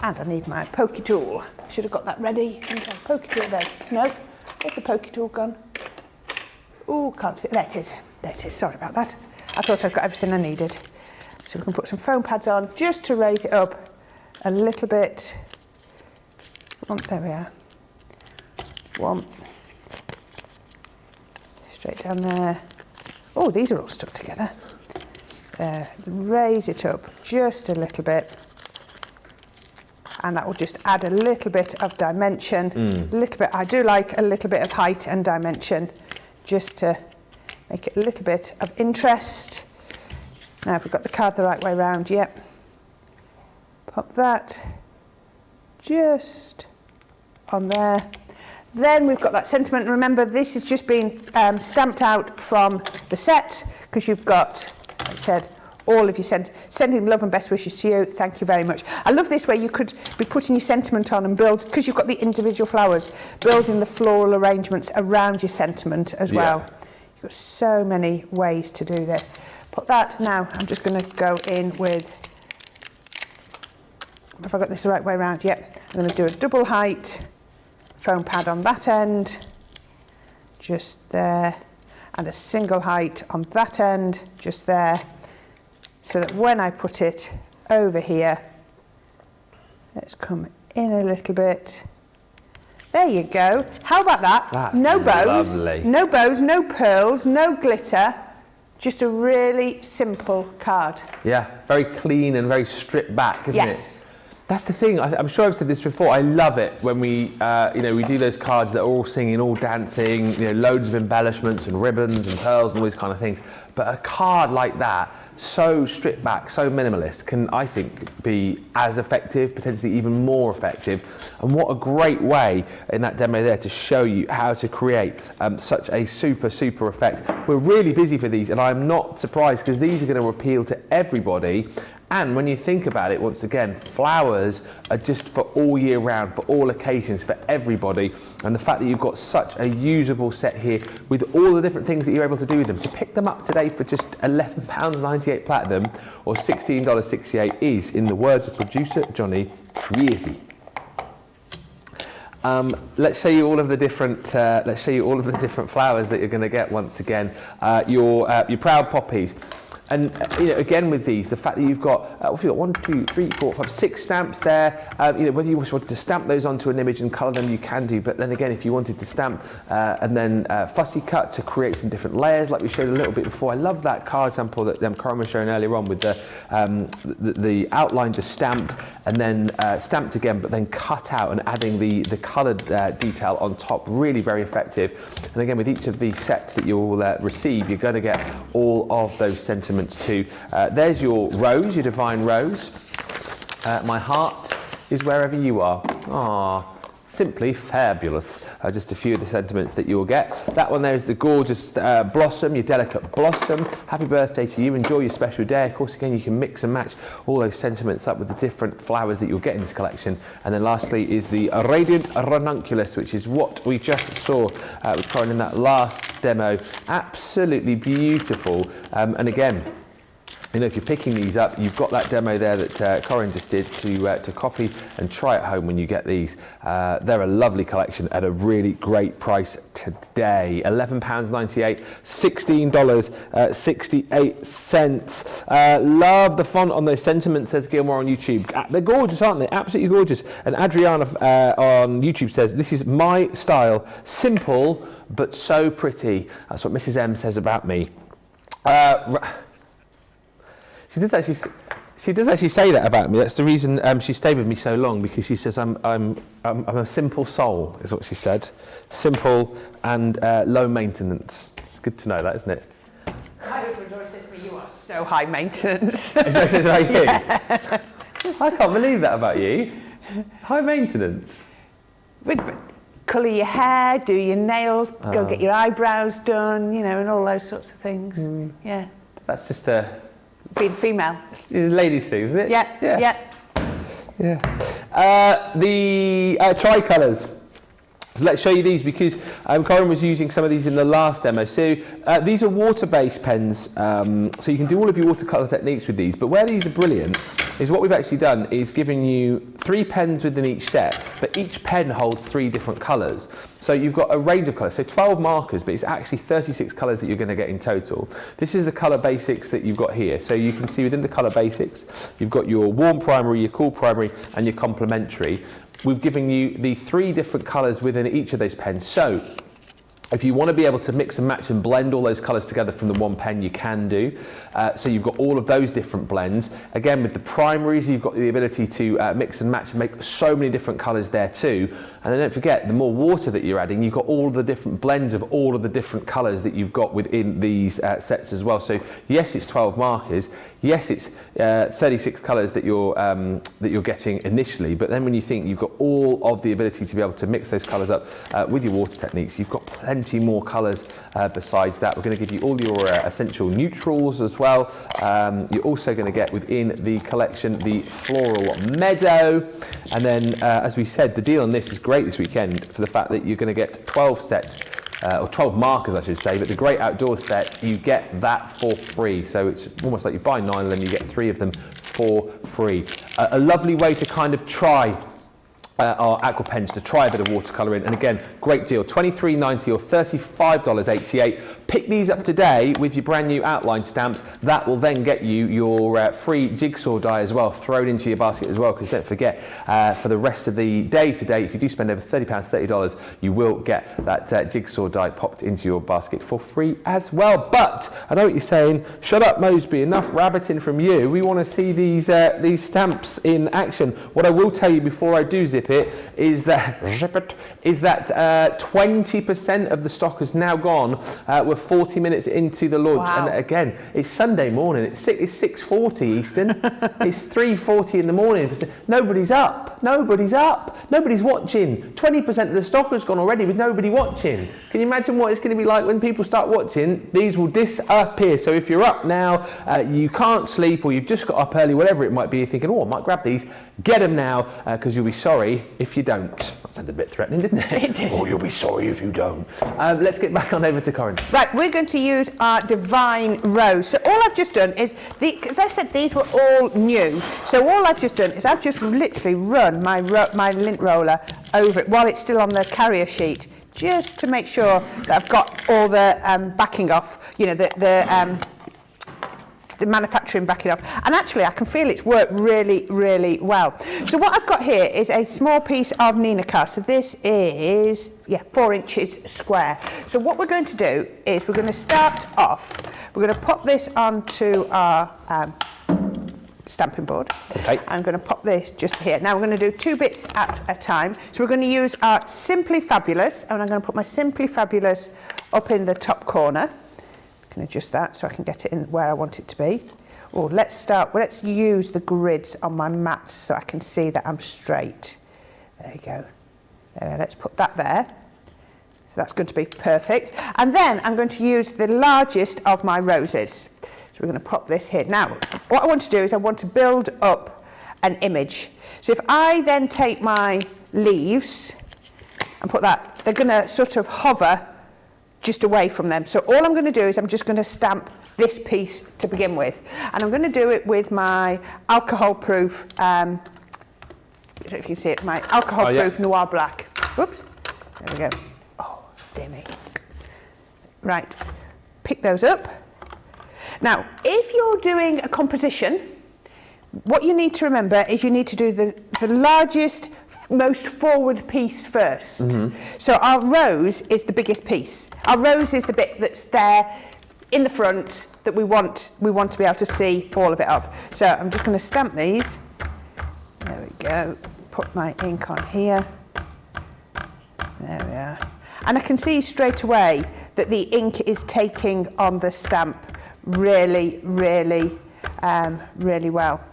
And I need my pokey tool. Should have got that ready. Pokey tool there. No, where's the pokey tool gone? Oh, can't see. There it is. There it is. Sorry about that. I thought I'd got everything I needed. So we can put some foam pads on just to raise it up a little bit. There we are. One. Straight down there. Oh, these are all stuck together. There. Raise it up just a little bit. And that will just add a little bit of dimension. A little bit. I do like a little bit of height and dimension, just to make it a little bit of interest. Now, if we've got the card the right way round, yep. Pop that just on there. Then we've got that sentiment. And remember, this has just been stamped out from the set, because you've got, like I said, all of your sending love and best wishes to you. Thank you very much. I love this way you could be putting your sentiment on and build, because you've got the individual flowers, building the floral arrangements around your sentiment as well. You've got so many ways to do this. Put that. Now I'm just going to go in with, if I got this the right way around, yep. I'm going to do a double height foam pad on that end, just there, and a single height on that end, just there. So that when I put it over here, let's come in a little bit. There you go. How about that? That's no bows, lovely. No bows, no pearls, no glitter. Just a really simple card. Yeah, very clean and very stripped back, isn't it? Yes. That's the thing. I'm sure I've said this before. I love it when we, we do those cards that are all singing, all dancing, loads of embellishments and ribbons and pearls and all these kind of things. But a card like that, so stripped back, so minimalist, can, I think, be as effective, potentially even more effective. And what a great way in that demo there to show you how to create such a super, super effect. We're really busy for these, and I'm not surprised, because these are going to appeal to everybody. And when you think about it, once again, flowers are just for all year round, for all occasions, for everybody. And the fact that you've got such a usable set here with all the different things that you're able to do with them, to pick them up today for just £11.98 platinum or $16.68 is, in the words of producer Johnny, crazy. Let's show you all of the different. Flowers that you're going to get once again. Your proud poppies. And again with these, the fact that you've got, 1, 2, 3, 4, 5, 6 stamps there. Whether you wanted to stamp those onto an image and colour them, you can do. But then again, if you wanted to stamp and then fussy cut to create some different layers, like we showed a little bit before. I love that card sample that Corrine was showing earlier on with the outline just stamped and then stamped again, but then cut out and adding the coloured detail on top. Really very effective. And again, with each of these sets that you'll receive, you're going to get all of those sentiments too. There's your rose, your divine rose. My heart is wherever you are. Ah, simply fabulous. Just a few of the sentiments that you'll get. That one there is the gorgeous blossom, your delicate blossom. Happy birthday to you. Enjoy your special day. Of course, again, you can mix and match all those sentiments up with the different flowers that you'll get in this collection. And then lastly is the Radiant Ranunculus, which is what we just saw with Corrine in that last demo. Absolutely beautiful. And again, you know, if you're picking these up, you've got that demo there that Corrine just did to copy and try at home when you get these. They're a lovely collection at a really great price today. £11.98, $16.68. Love the font on those sentiments, says Gilmore on YouTube. They're gorgeous, aren't they? Absolutely gorgeous. And Adriana on YouTube says, this is my style, simple but so pretty. That's what Mrs. M says about me. She does actually say that about me. That's the reason she stayed with me so long, because she says I'm a simple soul, is what she said. Simple and low maintenance. It's good to know that, isn't it? My husband always says to me, you are so high maintenance. Is that what it says about you? Yeah. I can't believe that about you. High maintenance. Colour your hair, do your nails, go get your eyebrows done, you know, and all those sorts of things. Yeah. That's just a... Being female. It's a ladies' thing, isn't it? Yeah. The tricolours. So let's show you these, because Corrine was using some of these in the last demo. So these are water-based pens, so you can do all of your watercolour techniques with these. But where these are brilliant is what we've actually done is given you 3 pens within each set, but each pen holds 3 different colours. So you've got a range of colours, so 12 markers, but it's actually 36 colours that you're going to get in total. This is the colour basics that you've got here. So you can see within the colour basics, you've got your warm primary, your cool primary, and your complementary. We've given you the 3 different colours within each of those pens. So if you want to be able to mix and match and blend all those colours together from the one pen, you can do. So you've got all of those different blends. Again, with the primaries, you've got the ability to mix and match and make so many different colours there too. And then don't forget, the more water that you're adding, you've got all of the different blends of all of the different colours that you've got within these sets as well. So yes, it's 12 markers. Yes, it's 36 colours that you're getting initially. But then when you think you've got all of the ability to be able to mix those colours up with your water techniques, you've got plenty more colours besides that. We're going to give you all your essential neutrals as well. You're also going to get within the collection the Floral Meadow. And then, as we said, the deal on this is great this weekend for the fact that you're going to get 12 sets, or 12 markers I should say, but the Great Outdoors set, you get that for free. So it's almost like you buy 9 and then you get 3 of them for free. A lovely way to kind of try our aqua pens, to try a bit of watercolouring. And again, great deal, $23.90 or $35.88. Pick these up today with your brand new outline stamps. That will then get you your free jigsaw die as well, thrown into your basket as well, because don't forget, for the rest of the day today, if you do spend over £30, $30, you will get that jigsaw die popped into your basket for free as well. But I know what you're saying, shut up Moseby, enough rabbiting from you. We want to see these stamps in action. What I will tell you before I do zip it is that 20% of the stock has now gone. We're 40 minutes into the launch. Wow. And again, it's Sunday morning. It's 6:40 Eastern. It's 3:40 in the morning. Nobody's up. Nobody's watching. 20% of the stock has gone already with nobody watching. Can you imagine what it's going to be like when people start watching? These will disappear. So if you're up now, you can't sleep, or you've just got up early, whatever it might be, you're thinking, oh, I might grab these. Get them now, because you'll be sorry if you don't. That sounded a bit threatening, didn't it? It did. Oh, you'll be sorry if you don't. Let's get back on over to Corrine. Right, we're going to use our Divine Rose. So all I've just done is, as I said, these were all new. So all I've just done is I've just literally run my lint roller over it while it's still on the carrier sheet, just to make sure that I've got all the backing off, you know, the manufacturing backing off. And actually I can feel it's worked really, really well. So what I've got here is a small piece of Nina card. So this is, 4 inches square. So what we're going to do is we're going to start off, we're going to pop this onto our stamping board. Okay. I'm going to pop this just here. Now we're going to do 2 bits at a time. So we're going to use our Simply Fabulous, and I'm going to put my Simply Fabulous up in the top corner. Can adjust that so I can get it in where I want it to be. Oh, let's use the grids on my mats so I can see that I'm straight. There you go. Let's put that there. So that's going to be perfect. And then I'm going to use the largest of my roses. So we're going to pop this here. Now, what I want to do is I want to build up an image. So if I then take my leaves and put that, they're going to sort of hover just away from them. So all I'm going to do is I'm just going to stamp this piece to begin with. And I'm going to do it with my alcohol-proof, I don't know if you can see it, my alcohol-proof Noir Black. Whoops, there we go. Oh, dear me. Right, pick those up. Now, if you're doing a composition, what you need to remember is you need to do the largest, most forward piece first. Mm-hmm. So our rose is the biggest piece. Our rose is the bit that's there in the front that we want to be able to see all of it of. So I'm just going to stamp these. There we go. Put my ink on here. There we are. And I can see straight away that the ink is taking on the stamp really, really, really well.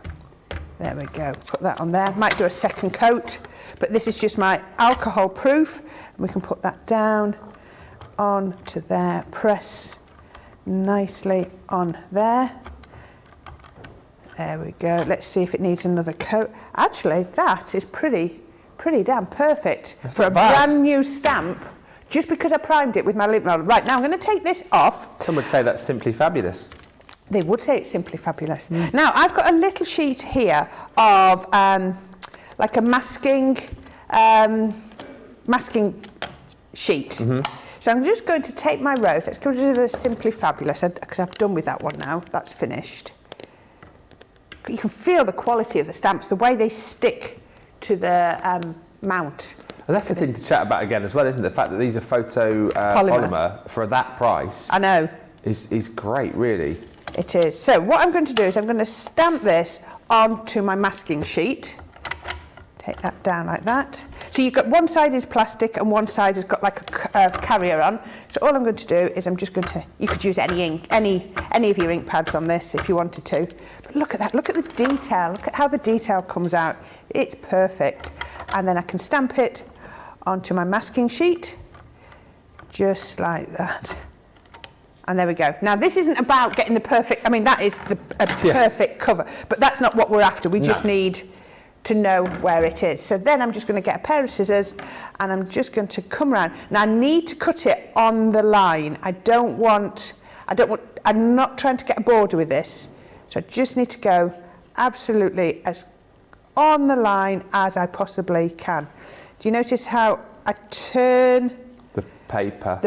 There we go. Put that on there. Might do a second coat, but this is just my alcohol proof. We can put that down onto there. Press nicely on there. There we go. Let's see if it needs another coat. Actually, that is pretty damn perfect for a brand new stamp. Just because I primed it with my lint roller. Right, now I'm going to take this off. Some would say that's simply fabulous. They would say it's simply fabulous. Now, I've got a little sheet here of like a masking sheet. Mm-hmm. So I'm just going to take my rose. Let's go to the Simply Fabulous, because I've done with that one now. That's finished. You can feel the quality of the stamps, the way they stick to the mount. And that's the thing to chat about again as well, isn't it? The fact that these are photo polymer for that price. I know. Is great, really. It is. So what I'm going to do is I'm going to stamp this onto my masking sheet. Take that down like that. So you've got one side is plastic and one side has got like a carrier on. So all I'm going to do is I'm just going to, you could use any ink, any of your ink pads on this if you wanted to. But look at that, look at the detail, look at how the detail comes out. It's perfect. And then I can stamp it onto my masking sheet, just like that. And there we go. Now this isn't about getting the perfect, I mean that is a perfect cover, but that's not what we're after. We just need to know where it is. So then I'm just going to get a pair of scissors and I'm just going to come around. Now I need to cut it on the line. I'm not trying to get a border with this. So I just need to go absolutely as on the line as I possibly can. Do you notice how I turn the paper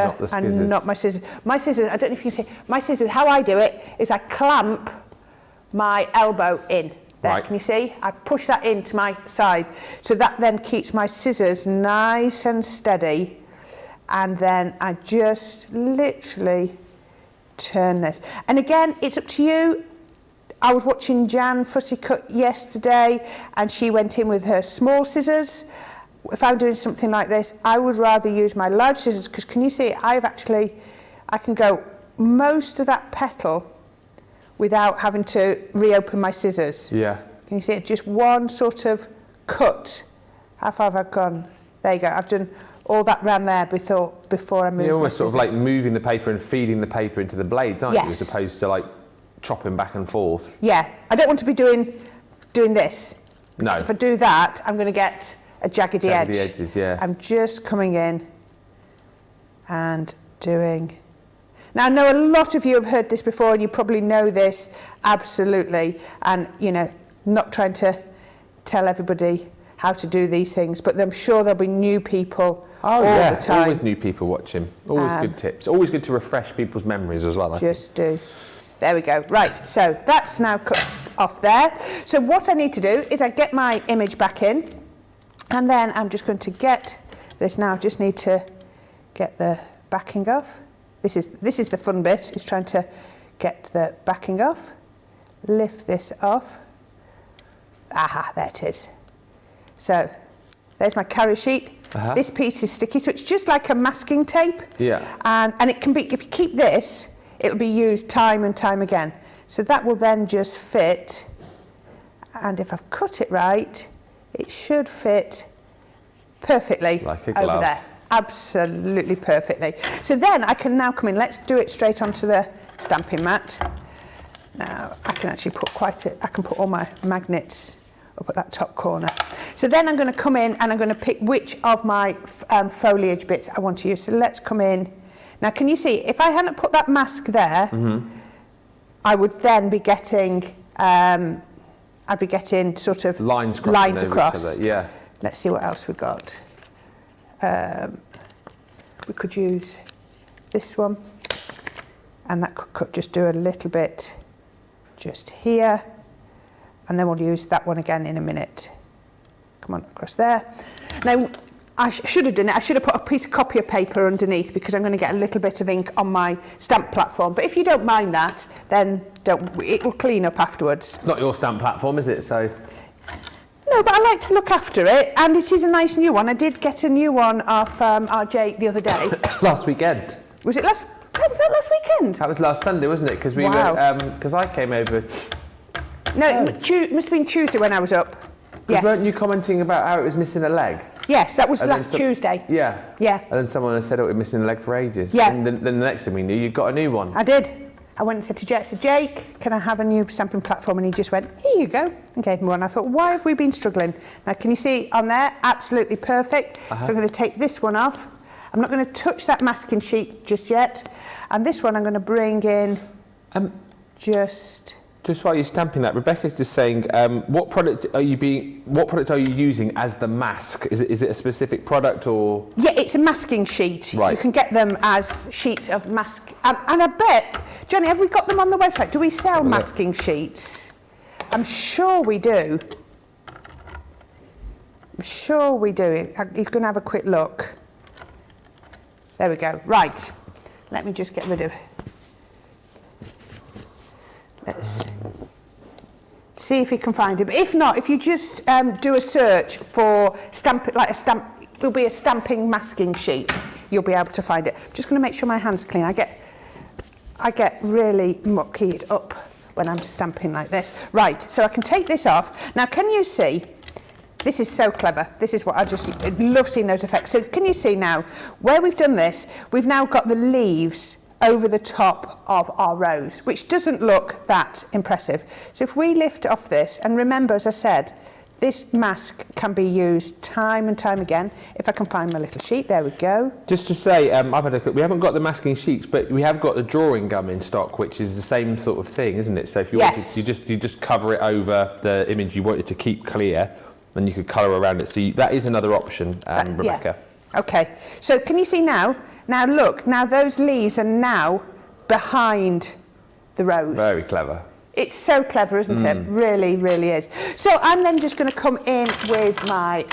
not the and not my scissors? My scissors, I don't know if you can see, my scissors, how I do it is I clamp my elbow in. There, right. Can you see? I push that into my side. So that then keeps my scissors nice and steady. And then I just literally turn this. And again, it's up to you. I was watching Jan Fussy cut yesterday and she went in with her small scissors. If I'm doing something like this, I would rather use my large scissors because can you see, I can go most of that petal without having to reopen my scissors. Yeah. Can you see it? Just one sort of cut. How far have I gone? There you go. I've done all that round there before I move. You're almost sort of like moving the paper and feeding the paper into the blades, aren't you? As opposed to like chopping back and forth. Yeah. I don't want to be doing this. No. If I do that, I'm going to get a jaggedy edge. Jaggedy edges, yeah. I'm just coming in and doing. Now, I know a lot of you have heard this before and you probably know this absolutely. And, you know, not trying to tell everybody how to do these things, but I'm sure there'll be new people all the time. Always new people watching. Always good tips. Always good to refresh people's memories as well. Just do. There we go. Right, so that's now cut off there. So what I need to do is I get my image back in and then I'm just going to get this now. I just need to get the backing off. This is the fun bit, is trying to get the backing off. Lift this off. Aha, there it is. So there's my carrier sheet. This piece is sticky, so it's just like a masking tape. Yeah. And it can be, if you keep this, it'll be used time and time again. So that will then just fit. And if I've cut it right, it should fit perfectly Like a glove. over there. Absolutely perfectly. So then I can now come in, let's do it straight onto the stamping mat. Now I can actually put I can put all my magnets up at that top corner. So then I'm going to come in and I'm going to pick which of my foliage bits I want to use. So let's come in. Now can you see, if I hadn't put that mask there, I would then be getting, I'd be getting sort of lines across. Yeah. Let's see what else we've got. We could use this one, and that could just do a little bit just here, and then we'll use that one again in a minute. Come on, across there. Now, I should have done it. I should have put a piece of copier paper underneath because I'm going to get a little bit of ink on my stamp platform. But if you don't mind that, then it will clean up afterwards. It's not your stamp platform, is it? So. No, but I like to look after it, and it is a nice new one. I did get a new one off RJ the other day. Last weekend. Was it last? Was that last weekend? That was last Sunday, wasn't it? Because we Wow. were, because I came over. No, it must have been Tuesday when I was up. Yes. Weren't you commenting about how it was missing a leg? Yes, that was And last Tuesday. Yeah. Yeah. And then someone had said it was missing a leg for ages. Yeah. And then the next thing we knew, you got a new one. I did. I went and said to Jake, I said, Jake, can I have a new stamping platform? And he just went, here you go, and gave me one. I thought, why have we been struggling? Now, can you see on there? Absolutely perfect. So I'm going to take this one off. I'm not going to touch that masking sheet just yet. And this one I'm going to bring in just while you're stamping that, Rebecca's just saying, what product are you using as the mask? Is it a specific product or? Yeah, it's a masking sheet. Right. You can get them as sheets of mask. And I bet, Johnny, have we got them on the website? Do we sell masking sheets? I'm sure we do. I'm sure we do. You're going to have a quick look. There we go. Right. Let me just get rid of. Let's see if you can find it. But if not, if you just do a search for it'll be a stamping masking sheet. You'll be able to find it. I'm just going to make sure my hands are clean. I get really muckied up when I'm stamping like this. Right, so I can take this off. Now, can you see? This is so clever. This is what I just love seeing those effects. So can you see now, where we've done this, we've now got the leaves over the top of our rose, which doesn't look that impressive. So if we lift off this, and remember, as I said, this mask can be used time and time again. If I can find my little sheet, there we go. Just to say, I've had a look. We haven't got the masking sheets, but we have got the drawing gum in stock, which is the same sort of thing, isn't it? So if you wanted, you just cover it over the image you wanted to keep clear, and you could colour around it. So that is another option, Rebecca. Yeah. Okay. So can you see now? Now look. Now those leaves are now behind the rose. Very clever. It's so clever, isn't it? Really, really is. So I'm then just going to come in with my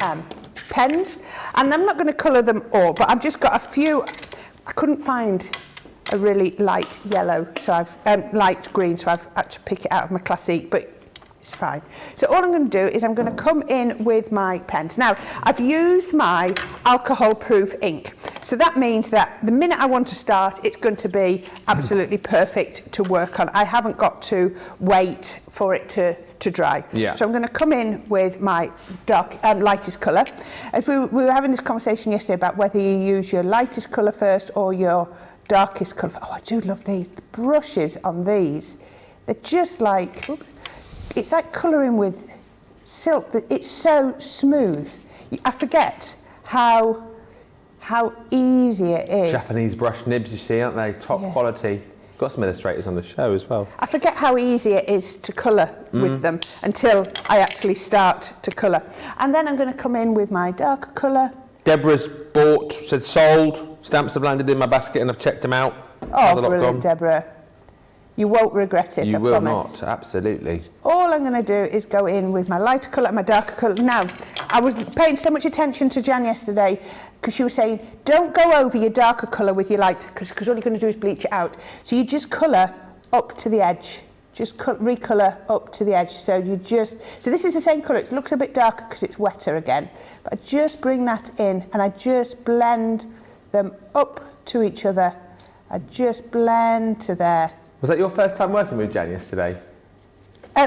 pens, and I'm not going to colour them all, but I've just got a few. I couldn't find a really light yellow, so I've light green, so I've had to pick it out of my Classique, but it's fine. So all I'm going to do is I'm going to come in with my pens. Now, I've used my alcohol-proof ink. So that means that the minute I want to start, it's going to be absolutely perfect to work on. I haven't got to wait for it to dry. Yeah. So I'm going to come in with my lightest colour. As we were having this conversation yesterday about whether you use your lightest colour first or your darkest colour. Oh, I do love these. The brushes on these, they're just like... It's like colouring with silk. It's so smooth. I forget how easy it is. Japanese brush nibs, you see, aren't they? Top quality. Got some illustrators on the show as well. I forget how easy it is to colour with them until I actually start to colour. And then I'm going to come in with my darker colour. Deborah's said sold. Stamps have landed in my basket and I've checked them out. Oh, brilliant, Deborah. You won't regret it, I promise. You will not, absolutely. All I'm going to do is go in with my lighter colour and my darker colour. Now, I was paying so much attention to Jan yesterday because she was saying, don't go over your darker colour with your lighter, because all you're going to do is bleach it out. So you just colour up to the edge. Just recolour up to the edge. So this is the same colour. It looks a bit darker because it's wetter again. But I just bring that in and I just blend them up to each other. I just blend to there. Was that your first time working with Jan yesterday?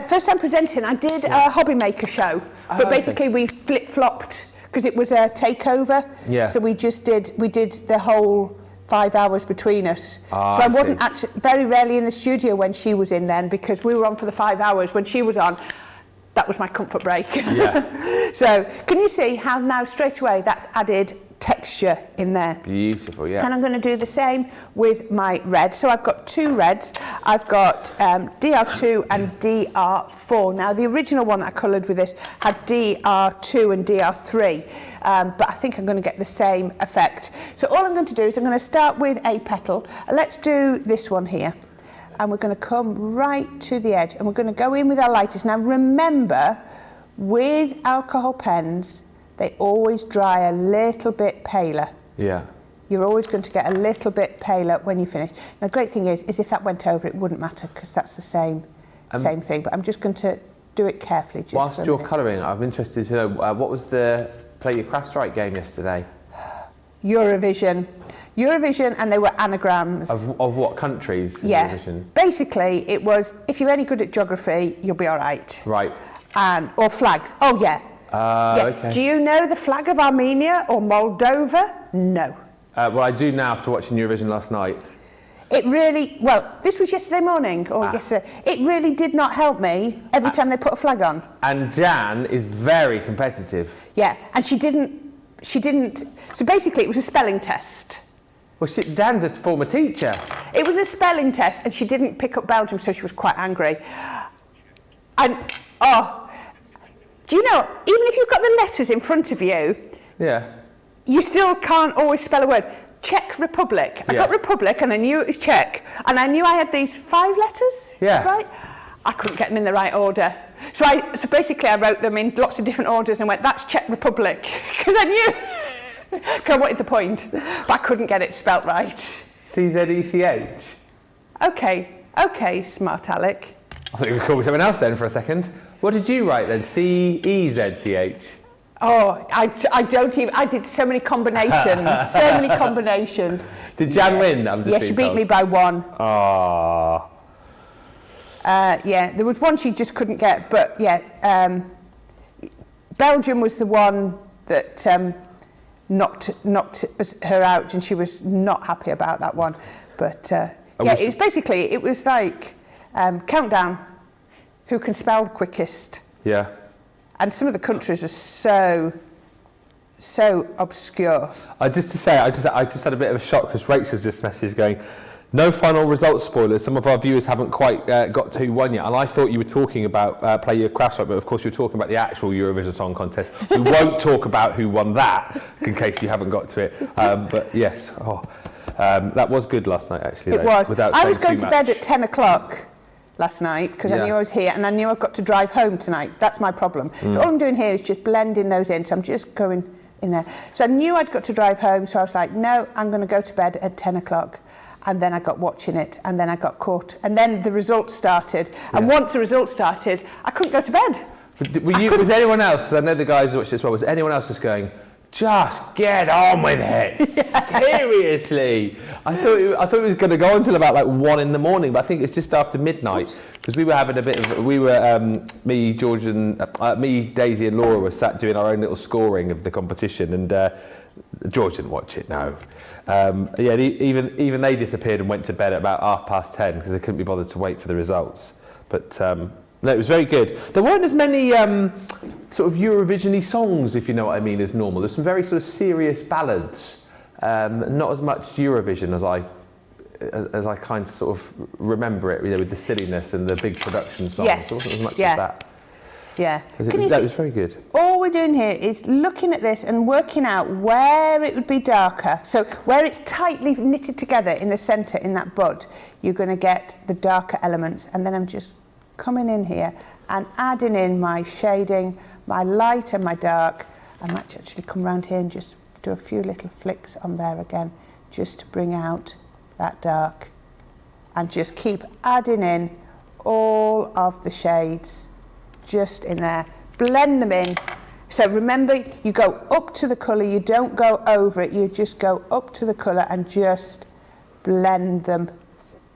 First time presenting. I did a hobby maker show, but basically we flip-flopped because it was a takeover. Yeah. So we did the whole 5 hours between us. So I wasn't actually very rarely in the studio when she was in then, because we were on for the 5 hours. When she was on, that was my comfort break. Yeah. So can you see how now straight away that's added texture in there? Beautiful, yeah. And I'm going to do the same with my red. So I've got 2 reds. I've got DR2 and DR4. Now the original one that I coloured with this had DR2 and DR3, but I think I'm going to get the same effect. So all I'm going to do is I'm going to start with a petal. Let's do this one here. And we're going to come right to the edge and we're going to go in with our lightest. Now remember, with alcohol pens, they always dry a little bit paler. Yeah. You're always going to get a little bit paler when you finish. Now the great thing is if that went over, it wouldn't matter, because that's the same thing. But I'm just going to do it carefully. Just whilst for a you're minute. colouring, I'm interested to know, what was the Play Your Crafts Right game yesterday? Eurovision, and they were anagrams. Of what countries? Yeah. Eurovision? Basically, it was, if you're any good at geography, you'll be all right. Right. Or flags. Oh, yeah. Yeah. Okay. Do you know the flag of Armenia or Moldova? No. Well, I do now after watching Eurovision last night. It really, well, this was yesterday morning, or yesterday. It really did not help me every time they put a flag on. And Jan is very competitive. Yeah, and she didn't, so basically it was a spelling test. Well, Dan's a former teacher. It was a spelling test, and she didn't pick up Belgium, so she was quite angry. And, do you know, even if you've got the letters in front of you, Yeah. you still can't always spell a word. Czech Republic. I got Republic, and I knew it was Czech, and I knew I had these 5 letters. Yeah. Right? I couldn't get them in the right order. So basically I wrote them in lots of different orders and went, that's Czech Republic, because I knew, because I wanted the point, but I couldn't get it spelt right. CZECH. Okay, smart Alec. I thought you were calling something else then for a second. What did you write then? CEZCH. Oh, I don't even, I did so many combinations, Did Jan win? I'm just Yeah, she being beat told. me by 1. Ah. Yeah, there was one she just couldn't get, but yeah, Belgium was the one that knocked her out, and she was not happy about that one. But yeah, it was basically, it was like countdown, who can spell the quickest. Yeah. And some of the countries are so obscure. I just had a bit of a shock because Rachel's just messaged going, no final results spoilers. Some of our viewers haven't quite got to who won yet. And I thought you were talking about Play Your Crafts Right, but of course you're talking about the actual Eurovision Song Contest. We won't talk about who won that in case you haven't got to it. But yes, that was good last night actually. It was. I was going to to bed at 10 o'clock last night because I knew I was here, and I knew I've got to drive home tonight. That's my problem. So all I'm doing here is just blending those in. So I'm just going in there. So I knew I'd got to drive home, so I was like, no, I'm going to go to bed at 10 o'clock. And then I got watching it, and then I got caught. And then the results started. And once the results started, I couldn't go to bed. Was anyone else, I know the guys watched this well, was anyone else just going, just get on with it, seriously? I thought it was going to go until about like 1 in the morning, but I think it's just after midnight, because we were having a bit of, me, George and, me, Daisy and Laura were sat doing our own little scoring of the competition, and George didn't watch it, no. Even they disappeared and went to bed at about 10:30 because they couldn't be bothered to wait for the results. But no, it was very good. There weren't as many sort of Eurovision-y songs, if you know what I mean, as normal. There's some very sort of serious ballads, not as much Eurovision as I kind of sort of remember it, with the silliness and the big production songs. Yes. There wasn't as much of that. Yeah. That was very good. All we're doing here is looking at this and working out where it would be darker. So where it's tightly knitted together in the centre, in that bud, you're going to get the darker elements. And then I'm just coming in here and adding in my shading, my light and my dark. I might actually come around here and just do a few little flicks on there again, just to bring out that dark. And just keep adding in all of the shades just in there, blend them in. So remember, you go up to the colour, you don't go over it, you just go up to the colour and just blend them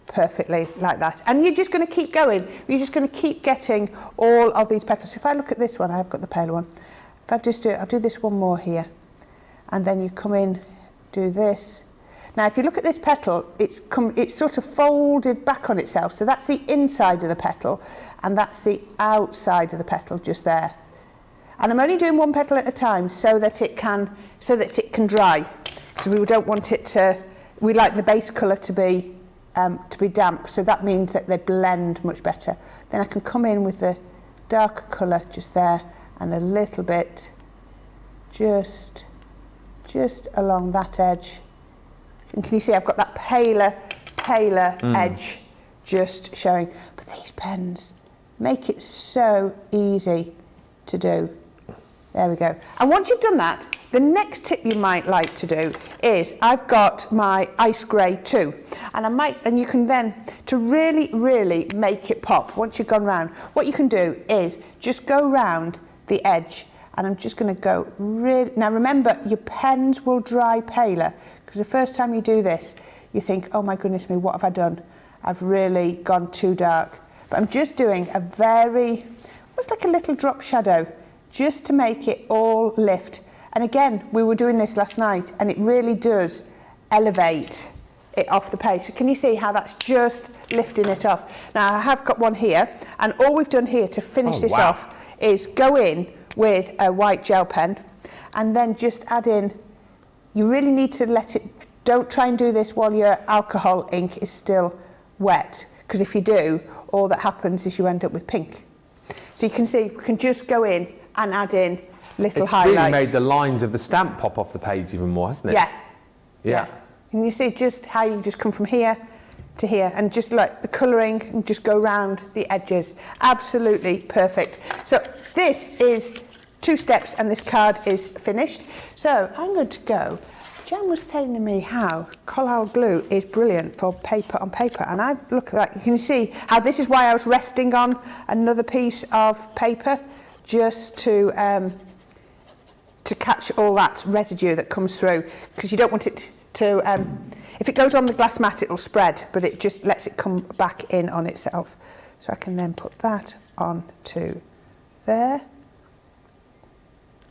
perfectly like that. And you're just going to keep going, you're just going to keep getting all of these petals. So if I look at this one, I've got the paler one. if I just do it, I'll do this one more here. And then you come in, do this. Now, if you look at this petal, it's sort of folded back on itself. So that's the inside of the petal, and that's the outside of the petal just there. And I'm only doing one petal at a time so that it can dry, because we don't want it to. We like the base colour to be damp, so that means that they blend much better. Then I can come in with the darker colour just there, and a little bit just along that edge. And can you see I've got that paler edge just showing. But these pens make it so easy to do. There we go. And once you've done that, the next tip you might like to do is, I've got my ice grey too, and you can then, to really make it pop, once you've gone round, what you can do is just go round the edge, and I'm just going to go really. Now remember, your pens will dry paler, because the first time you do this, you think, oh my goodness me, what have I done? I've really gone too dark. But I'm just doing a very, almost like a little drop shadow, just to make it all lift. And again, we were doing this last night, and it really does elevate it off the page. So can you see how that's just lifting it off? Now I have got one here, and all we've done here to finish this off is go in with a white gel pen, and then just add in. You really need to let it, don't try and do this while your alcohol ink is still wet, because if you do, all that happens is you end up with pink. So you can see, we can just go in and add in little highlights. It's really made the lines of the stamp pop off the page even more, hasn't it? Yeah. And you see just how you just come from here to here, and just like the colouring, and just go round the edges. Absolutely perfect. So this is 2 steps, and this card is finished. So I'm going to go. Jan was telling me how Collal glue is brilliant for paper on paper, and I look at that. You can see how this is why I was resting on another piece of paper, just to catch all that residue that comes through, because you don't want it to. If it goes on the glass mat, it'll spread, but it just lets it come back in on itself. So I can then put that onto there.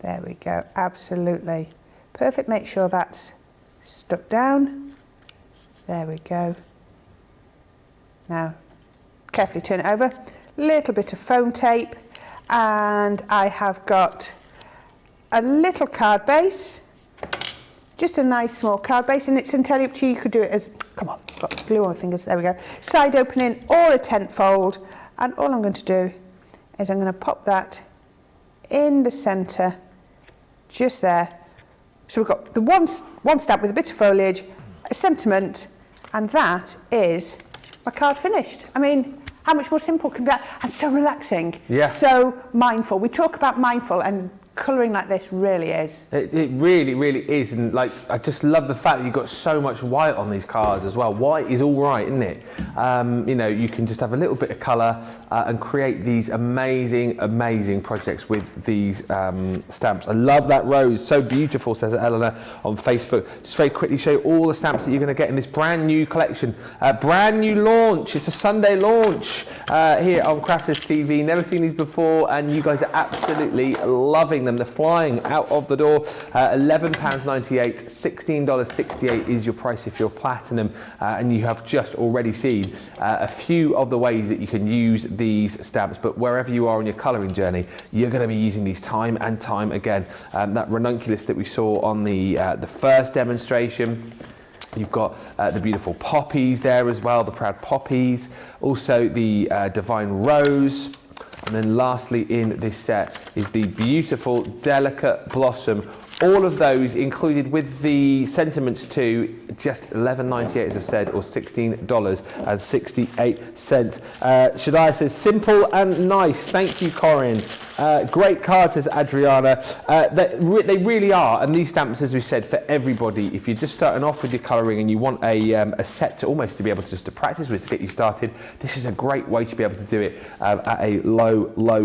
There we go, absolutely perfect. Make sure that's stuck down. There we go. Now, carefully turn it over. Little bit of foam tape, and I have got a little card base, just a nice small card base, and it's entirely up to you. You could do it as, come on, I've got glue on my fingers, there we go. Side opening or a tent fold, and all I'm going to do is I'm going to pop that in the centre, just there. So we've got the one stamp with a bit of foliage, a sentiment, and that is my card finished. I mean, how much more simple can that? And so relaxing, so mindful. We talk about mindful, and colouring like this really is. It really is, and like I just love the fact that you've got so much white on these cards as well. White is all right, isn't it? You know, you can just have a little bit of colour and create these amazing projects with these stamps. I love that rose, so beautiful, says Eleanor on Facebook. Just very quickly show you all the stamps that you're going to get in this brand new collection. Brand new launch, it's a Sunday launch here on Crafters TV. Never seen these before, and you guys are absolutely loving them. They're flying out of the door. £11.98, $16.68 is your price if you're platinum, and you have just already seen a few of the ways that you can use these stamps. But wherever you are on your colouring journey, you're going to be using these time and time again. That ranunculus that we saw on the first demonstration. You've got the beautiful poppies there as well, the proud poppies. Also the divine rose. And then lastly in this set is the beautiful delicate blossom. All of those included with the sentiments too, just $11.98 as I've said, or $16.68. Shadai says, simple and nice. Thank you, Corrine. Great card, says Adriana. They really are, and these stamps, as we said, for everybody. If you're just starting off with your colouring and you want a set to almost to be able to just to practice with to get you started, this is a great way to be able to do it at a low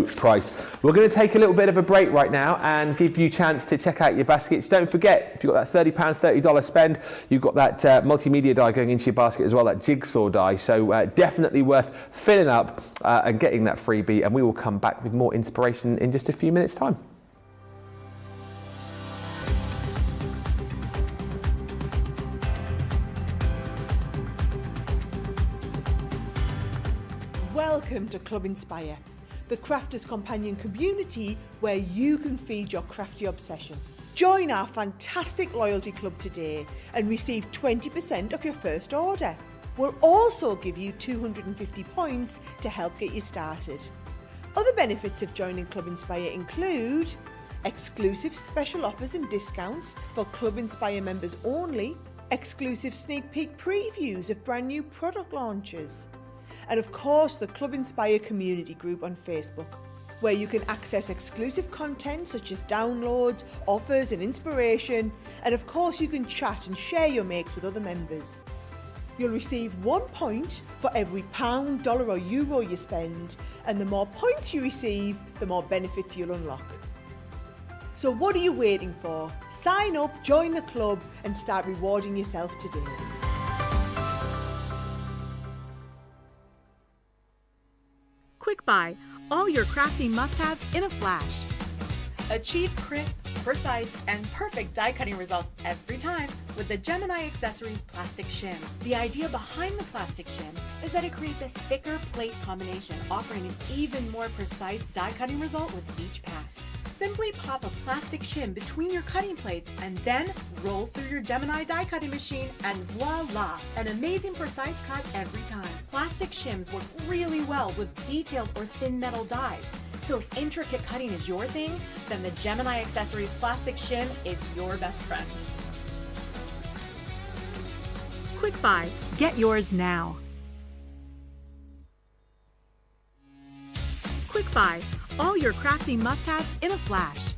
price. We're going to take a little bit of a break right now and give you a chance to check out your baskets. Don't forget, if you've got that $30 spend, you've got that multimedia die going into your basket as well, that jigsaw die. So definitely worth filling up and getting that freebie, and we will come back with more inspiration in just a few minutes' time. Welcome to Club Inspire, the crafters' companion community where you can feed your crafty obsession. Join our fantastic loyalty club today and receive 20% off your first order. We'll also give you 250 points to help get you started. Other benefits of joining Club Inspire include exclusive special offers and discounts for Club Inspire members only, exclusive sneak peek previews of brand new product launches, and of course the Club Inspire community group on Facebook, where you can access exclusive content such as downloads, offers and inspiration, and of course you can chat and share your makes with other members. You'll receive 1 point for every pound, dollar or euro you spend, and the more points you receive, the more benefits you'll unlock. So what are you waiting for? Sign up, join the club and start rewarding yourself today. Quick Buy, all your crafting must-haves in a flash. Achieve crisp, precise, and perfect die cutting results every time with the Gemini Accessories Plastic Shim. The idea behind the plastic shim is that it creates a thicker plate combination, offering an even more precise die cutting result with each pass. Simply pop a plastic shim between your cutting plates and then roll through your Gemini die cutting machine and voila! An amazing precise cut every time. Plastic shims work really well with detailed or thin metal dies. So if intricate cutting is your thing, then the Gemini Accessories Plastic Shim is your best friend. Quick Buy, get yours now. Quick Buy, all your crafting must-haves in a flash.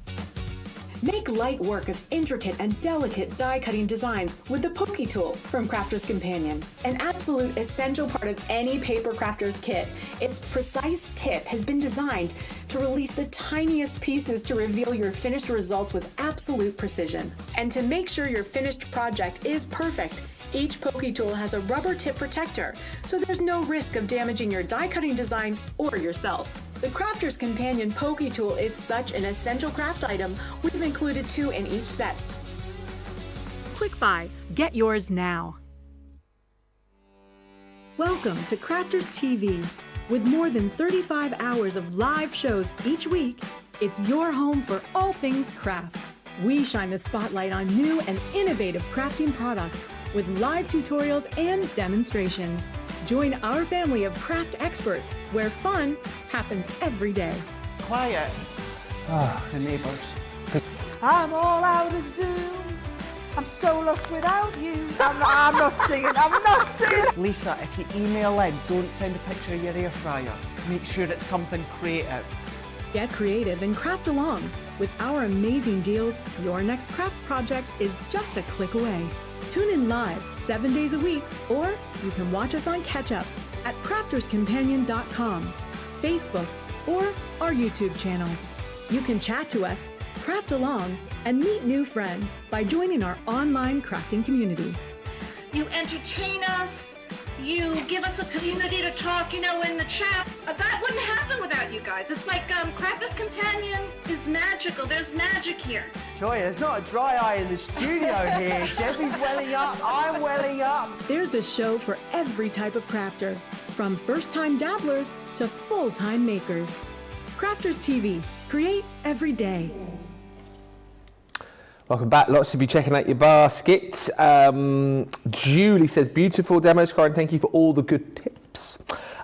Make light work of intricate and delicate die-cutting designs with the Pokey Tool from Crafter's Companion. An absolute essential part of any paper crafter's kit, its precise tip has been designed to release the tiniest pieces to reveal your finished results with absolute precision. And to make sure your finished project is perfect, each Pokey Tool has a rubber tip protector, so there's no risk of damaging your die-cutting design or yourself. The Crafter's Companion Pokey Tool is such an essential craft item, we've included 2 in each set. Quick Buy, get yours now. Welcome to Crafters TV. With more than 35 hours of live shows each week, it's your home for all things craft. We shine the spotlight on new and innovative crafting products with live tutorials and demonstrations. Join our family of craft experts where fun happens every day. Quiet. The neighbours. I'm all out of Zoom. I'm so lost without you. I'm not singing. Lisa, if you email in, don't send a picture of your air fryer. Make sure it's something creative. Get creative and craft along. With our amazing deals, your next craft project is just a click away. Tune in live 7 days a week, or you can watch us on Catch Up at crafterscompanion.com, Facebook, or our YouTube channels. You can chat to us, craft along, and meet new friends by joining our online crafting community. You entertain us, you give us a community to talk, in the chat. That wouldn't happen without you guys. It's like Crafter's Companion is magical. There's magic here. Joy, there's not a dry eye in the studio here. Debbie's welling up, I'm welling up. There's a show for every type of crafter, from first-time dabblers to full-time makers. Crafters TV, create every day. Welcome back. Lots of you checking out your baskets. Julie says, beautiful demos, Corrine. Thank you for all the good tips.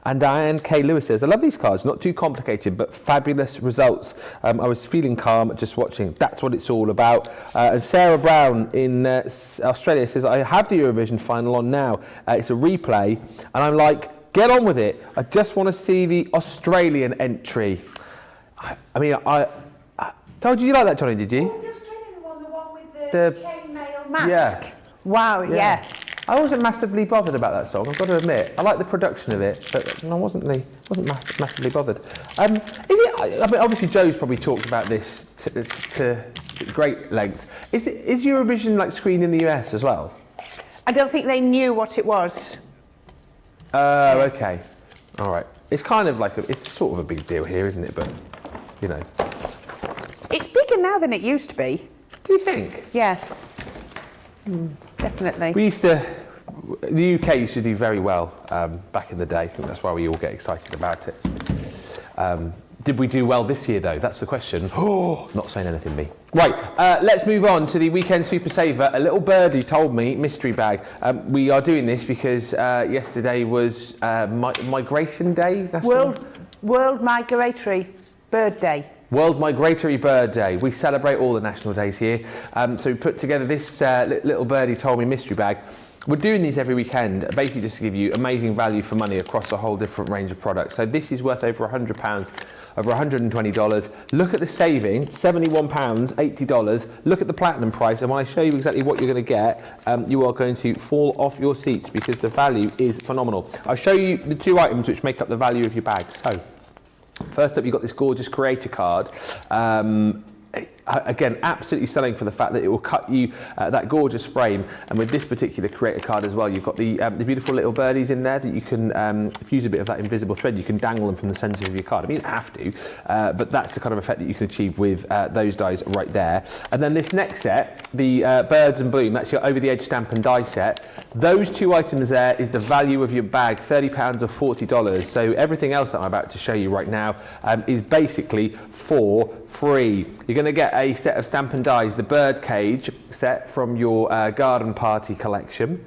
And Diane K. Lewis says, I love these cards. Not too complicated, but fabulous results. I was feeling calm just watching. That's what it's all about. And Sarah Brown in Australia says, I have the Eurovision final on now. It's a replay. And I'm like, get on with it. I just want to see the Australian entry. I told you like that, Johnny, did you? Oh, the Australian one, the one with the chainmail mask. Yeah. Wow, yeah. I wasn't massively bothered about that song, I've got to admit. I like the production of it, but I wasn't massively bothered. Obviously Joe's probably talked about this to great length. Is Eurovision screened in the US as well? I don't think they knew what it was. Okay. All right. It's kind of it's sort of a big deal here, isn't it? But, It's bigger now than it used to be. Do you think? Yes. Definitely. We used to the UK used to do very well back in the day. I think that's why we all get excited about it. Did we do well this year though? That's the question. Oh, not saying anything, me. Right, let's move on to the weekend super saver. A little birdie told me, mystery bag. We are doing this because yesterday was Migration Day. That's World Migratory Bird Day. World Migratory Bird Day. We celebrate all the national days here. So we put together this little birdie told me mystery bag. We're doing these every weekend, basically just to give you amazing value for money across a whole different range of products. So this is worth over £100, over $120. Look at the saving, £71, $80. Look at the platinum price, and when I show you exactly what you're going to get, you are going to fall off your seats because the value is phenomenal. I'll show you the two items which make up the value of your bag. So, first up, you've got this gorgeous creator card. Again, absolutely stunning for the fact that it will cut you that gorgeous frame, and with this particular creator card as well, you've got the beautiful little birdies in there that you can, if you use a bit of that invisible thread, you can dangle them from the centre of your card. I mean, you don't have to, but that's the kind of effect that you can achieve with those dies right there. And then this next set, the Birds and Bloom, that's your over the edge stamp and die set. Those two items there is the value of your bag, £30 or $40. So everything else that I'm about to show you right now is basically for free. You're going to get a set of stamp and dies, the bird cage set from your garden party collection.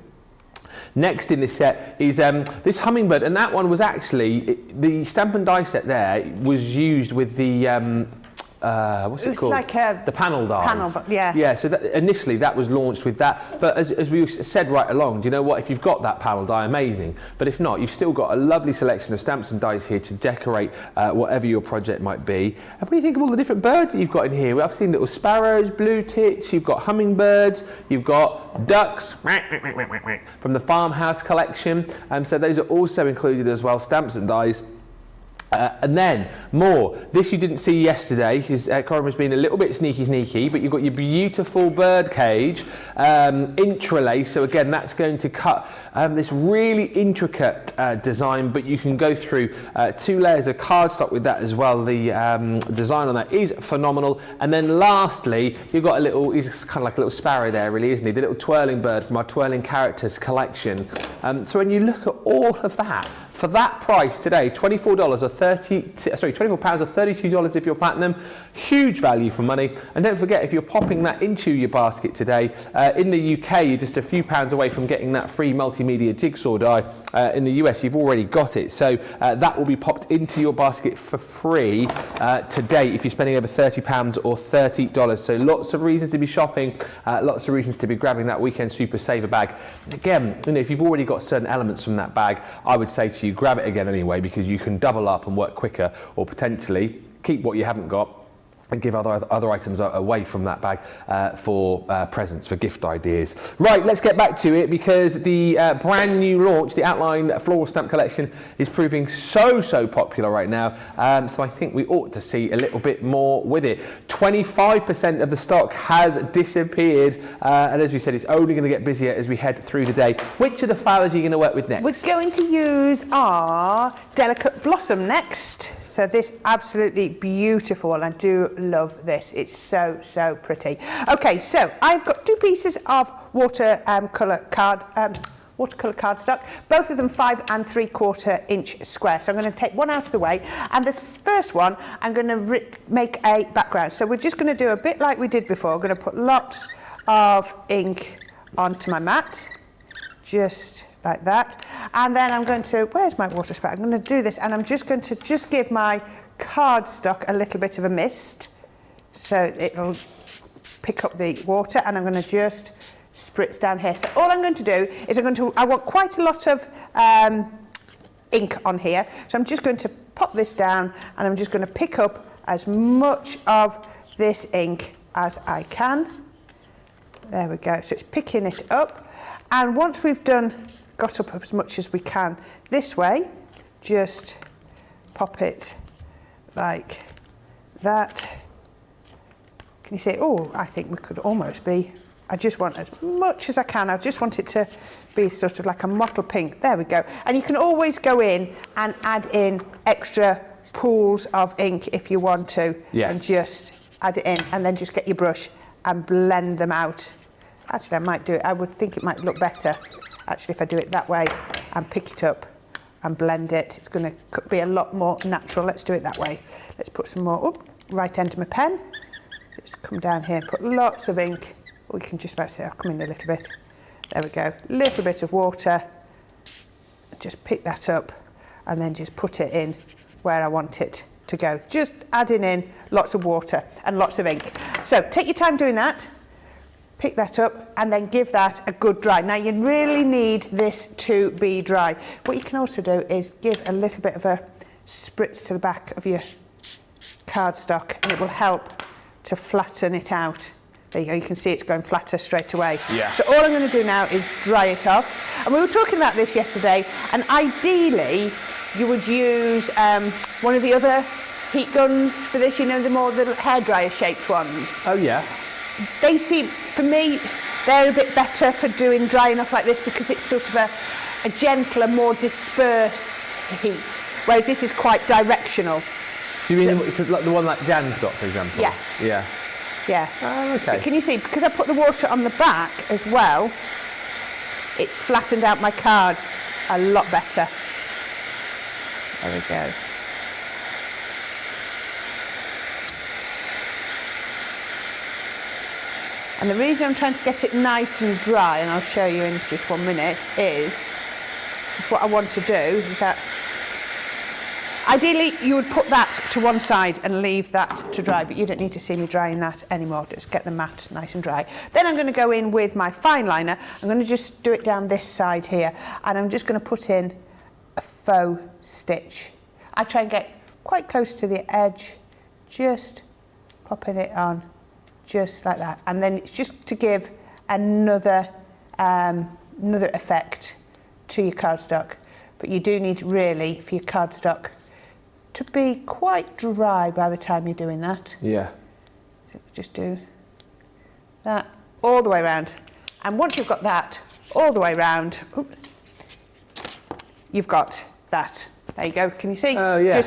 Next in this set is this hummingbird, and that one was actually, the stamp and die set there was used with the what's it called? Like the panel dies. Yeah. Yeah, so initially that was launched with that. But as we said right along, do you know what? If you've got that panel die, amazing. But if not, you've still got a lovely selection of stamps and dies here to decorate whatever your project might be. And when you think of all the different birds that you've got in here, I've seen little sparrows, blue tits, you've got hummingbirds, you've got ducks from the farmhouse collection. So those are also included as well, stamps and dies. And then more. This you didn't see yesterday because Corrine was being a little bit sneaky, but you've got your beautiful bird cage intralace. So again, that's going to cut this really intricate design, but you can go through 2 layers of cardstock with that as well. The design on that is phenomenal. And then lastly, you've got a little, he's kind of like a little sparrow there really, isn't he? The little twirling bird from our Twirling Characters collection. So when you look at all of that, for that price today, £24 or £24 or $32 if you're platinum, huge value for money. And don't forget, if you're popping that into your basket today, in the UK, you're just a few pounds away from getting that free multimedia jigsaw die. In the US, you've already got it. So that will be popped into your basket for free today if you're spending over £30 or $30. So lots of reasons to be shopping, lots of reasons to be grabbing that weekend super saver bag. Again, you know, if you've already got certain elements from that bag, I would say to you, grab it again anyway, because you can double up and work quicker, or potentially keep what you haven't got and give other items away from that bag for presents, for gift ideas. Right, let's get back to it, because the brand new launch, the Outline Floral Stamp Collection, is proving so popular right now. So I think we ought to see a little bit more with it. 25% of the stock has disappeared, and as we said, it's only going to get busier as we head through the day. Which of the flowers are you going to work with next? We're going to use our Delicate Blossom next. So this absolutely beautiful, and I do love this. It's so pretty. Okay, so I've got 2 pieces of watercolour cardstock, both of them 5 3/4 inch square. So I'm going to take one out of the way, and this first one I'm going to make a background. So we're just going to do a bit like we did before. I'm going to put lots of ink onto my mat, just like that, and then I'm going to, where's my water spray? I'm going to do this, and I'm just going to give my cardstock a little bit of a mist, so it'll pick up the water, and I'm going to just spritz down here. So all I'm going to do is I want quite a lot of ink on here, so I'm just going to pop this down, and I'm just going to pick up as much of this ink as I can. There we go, so it's picking it up, and once we've got up as much as we can this way, just pop it like that. Can you see? Oh, I think we could almost be, I just want as much as I can. I just want it to be sort of like a mottled pink. There we go. And you can always go in and add in extra pools of ink if you want to, and just add it in, and then just get your brush and blend them out Actually, I might do it. I would think it might look better, actually, if I do it that way and pick it up and blend it. It's going to be a lot more natural. Let's do it that way. Let's put some more, right end of my pen. Just come down here and put lots of ink. We can just about say, I'll come in a little bit. There we go. Little bit of water. Just pick that up and then just put it in where I want it to go. Just adding in lots of water and lots of ink. So take your time doing that. Pick that up and then give that a good dry. Now you really need this to be dry. What you can also do is give a little bit of a spritz to the back of your cardstock and it will help to flatten it out. There you go, you can see it's going flatter straight away. Yeah. So all I'm going to do now is dry it off. And we were talking about this yesterday, and ideally you would use one of the other heat guns for this, you know, the hairdryer shaped ones. Oh yeah. They seem, for me, they're a bit better for doing drying off like this because it's sort of a gentler, more dispersed heat, whereas this is quite directional. Do you mean like the one like Jan's got, for example? Yes. Yeah. Yeah. Oh, okay. But can you see, because I put the water on the back as well, it's flattened out my card a lot better. There we go. And the reason I'm trying to get it nice and dry, and I'll show you in just 1 minute, is what I want to do is that ideally you would put that to one side and leave that to dry, but you don't need to see me drying that anymore. Just get the mat nice and dry. Then I'm going to go in with my fine liner. I'm going to just do it down this side here, and I'm just going to put in a faux stitch. I try and get quite close to the edge, just popping it on. Just like that, and then it's just to give another effect to your cardstock. But you do need really for your cardstock to be quite dry by the time you're doing that. Yeah. Just do that all the way around, and once you've got that all the way around, you've got that. There you go. Can you see? Oh yeah.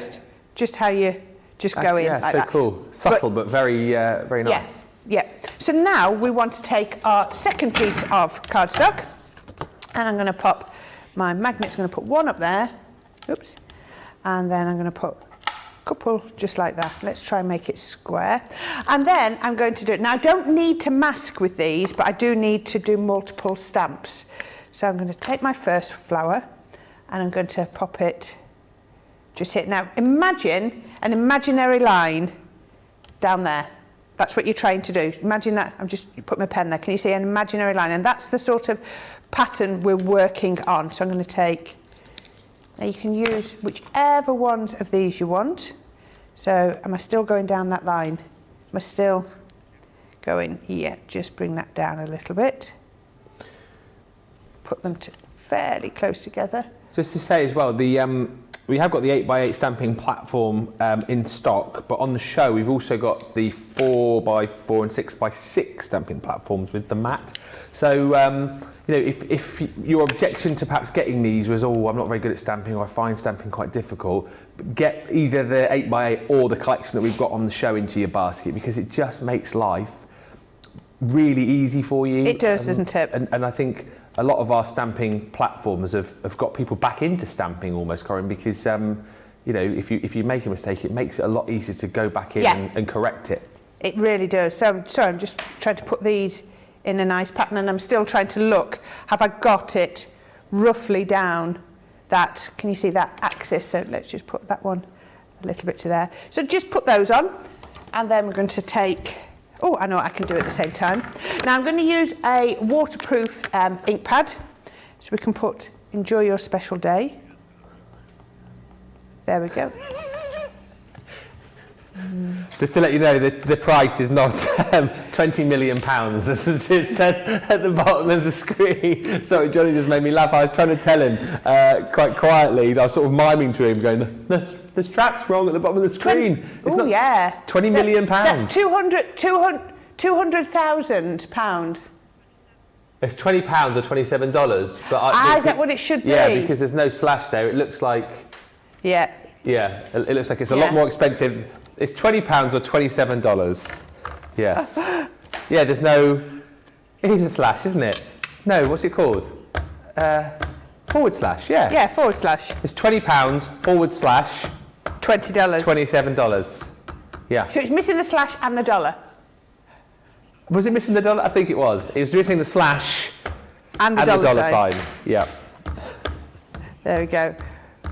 Just how you just go in like that. Yeah, so cool. Subtle but very very nice. Yes. Yeah. So now we want to take our second piece of cardstock, and I'm going to pop my magnet's going to put one up there. Oops. And then I'm going to put a couple just like that. Let's try and make it square. And then I'm going to do it. Now I don't need to mask with these, but I do need to do multiple stamps. So I'm going to take my first flower and I'm going to pop it just here. Now imagine an imaginary line down there. That's what you're trying to do. Imagine that. I'm just put my pen there. Can you see an imaginary line? And that's the sort of pattern we're working on. So I'm going to take, now you can use whichever ones of these you want. So am I still going down that line? Am I still going? Yeah, just bring that down a little bit. Put them fairly close together. Just to say as well, we have got the 8x8 stamping platform in stock, but on the show we've also got the 4x4 and 6x6 stamping platforms with the mat. So you know, if your objection to perhaps getting these was, oh, I'm not very good at stamping, or I find stamping quite difficult, get either the 8x8 or the collection that we've got on the show into your basket, because it just makes life really easy for you. It does, doesn't it? And I think a lot of our stamping platforms have got people back into stamping almost, Corrine, because you know, if you make a mistake, it makes it a lot easier to go back in and correct it. It really does. So I'm just trying to put these in a nice pattern, and I'm still trying to look, have I got it roughly down that, can you see that axis? So let's just put that one a little bit to there. So just put those on, and then we're going to take, oh, I know what I can do at the same time. Now I'm going to use a waterproof ink pad, so we can put enjoy your special day. There we go. Just to let you know, the price is not £20 million, as it said at the bottom of the screen. Sorry, Johnny just made me laugh. I was trying to tell him quite quietly. I was sort of miming to him, going, the strap's wrong at the bottom of the screen. Oh, yeah. £20 million. That's £200,000. It's £20 or $27. But is that what it should be? Yeah, because there's no slash there. It looks like... Yeah. Yeah, it looks like it's a lot more expensive. It's £20 or $27. Yes. Yeah, there's no... It is a slash, isn't it? No, what's it called? Forward slash, yeah. Yeah, forward slash. It's £20 forward slash $20. $27. Yeah. So it's missing the slash and the dollar. Was it missing the dollar? I think it was. It was missing the slash And the and the dollar dollar sign. sign. Yeah. There we go.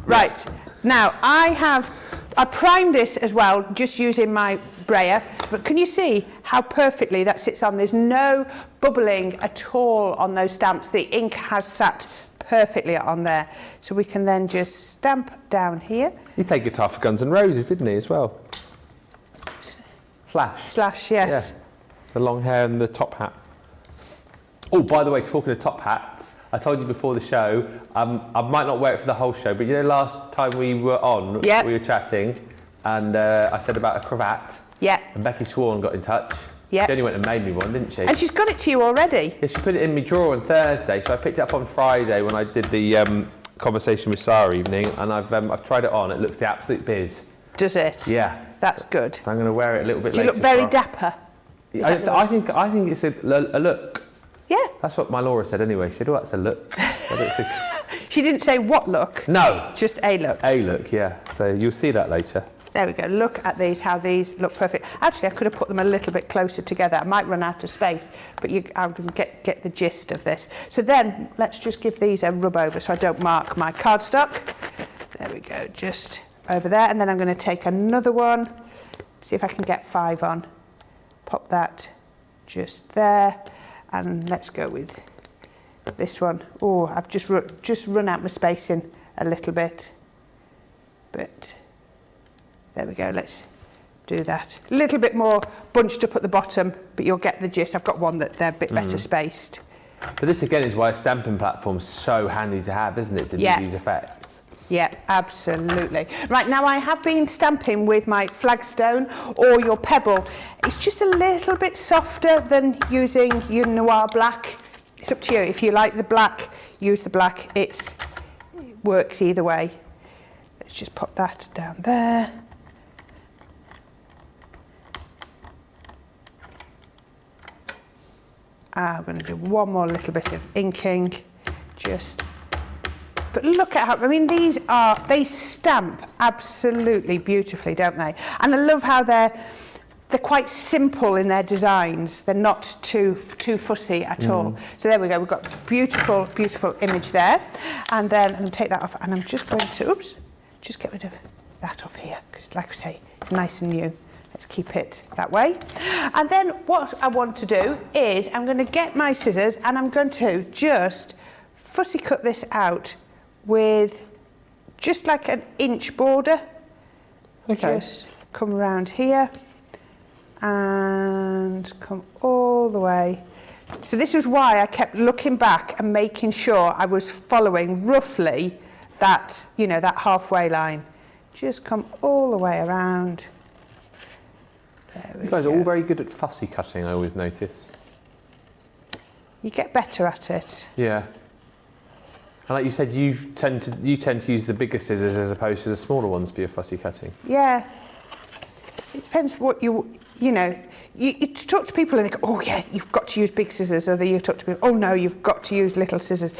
Right, now I primed this as well, just using my brayer, but can you see how perfectly that sits on? There's no bubbling at all on those stamps. The ink has sat perfectly on there. So we can then just stamp down here. He played guitar for Guns N' Roses, didn't he, as well? Slash. Slash, yes. Yeah. The long hair and the top hat. Oh, by the way, talking of top hats, I told you before the show, I might not wear it for the whole show, but you know last time we were on, Yep. we were chatting, and I said about a cravat, Yeah. and Becky Swan got in touch. Yep. She only went and made me one, didn't she? And she's got it to you already. Yeah, she put it in my drawer on Thursday, so I picked it up on Friday when I did the conversation with Sarah evening, and I've tried it on. It looks the absolute biz. Does it? Yeah. That's good. So I'm going to wear it a little bit You later. look very for- dapper. I think it's a look. Yeah. That's what my Laura said anyway. She said, "Oh, that's a look." I don't think- She didn't say what look, No, just a look. a look. Yeah. So you'll see that later. There we go. Look at these, how these look perfect. Actually, I could have put them a little bit closer together. I might run out of space, but I can get the gist of this. So then let's just give these a rub over so I don't mark my cardstock. There we go, just over there. And then I'm going to take another one, see if I can get 5 on. Pop that just there. And let's go with this one. Oh, I've just run out my spacing a little bit. But there we go, let's do that. A little bit more bunched up at the bottom, but you'll get the gist. I've got one that they're a bit better spaced. But this again is why a stamping platform's so handy to have, isn't it, to do these effects? Yeah, absolutely. Right, now I have been stamping with my flagstone or your pebble. It's just a little bit softer than using your noir black. It's up to you. If you like the black, use the black. It works either way. Let's just pop that down there. I'm going to do one more little bit of inking, but look at how, I mean, they stamp absolutely beautifully, don't they? And I love how they're quite simple in their designs. They're not too fussy at all. So there we go, we've got beautiful, beautiful image there. And then I'm going to take that off, and I'm just going to, just get rid of that off here, because like I say, it's nice and new. Let's keep it that way. And then what I want to do is I'm going to get my scissors and I'm going to just fussy cut this out with just like an inch border. Okay. Just come around here and come all the way. So this is why I kept looking back and making sure I was following roughly that, you know, that halfway line. Just come all the way around. You guys are all very good at fussy cutting, I always notice. You get better at it. Yeah. And like you said, you tend to use the bigger scissors as opposed to the smaller ones for your fussy cutting. Yeah. It depends what you know. You talk to people and they go, oh yeah, you've got to use big scissors, or you talk to people, oh no, you've got to use little scissors.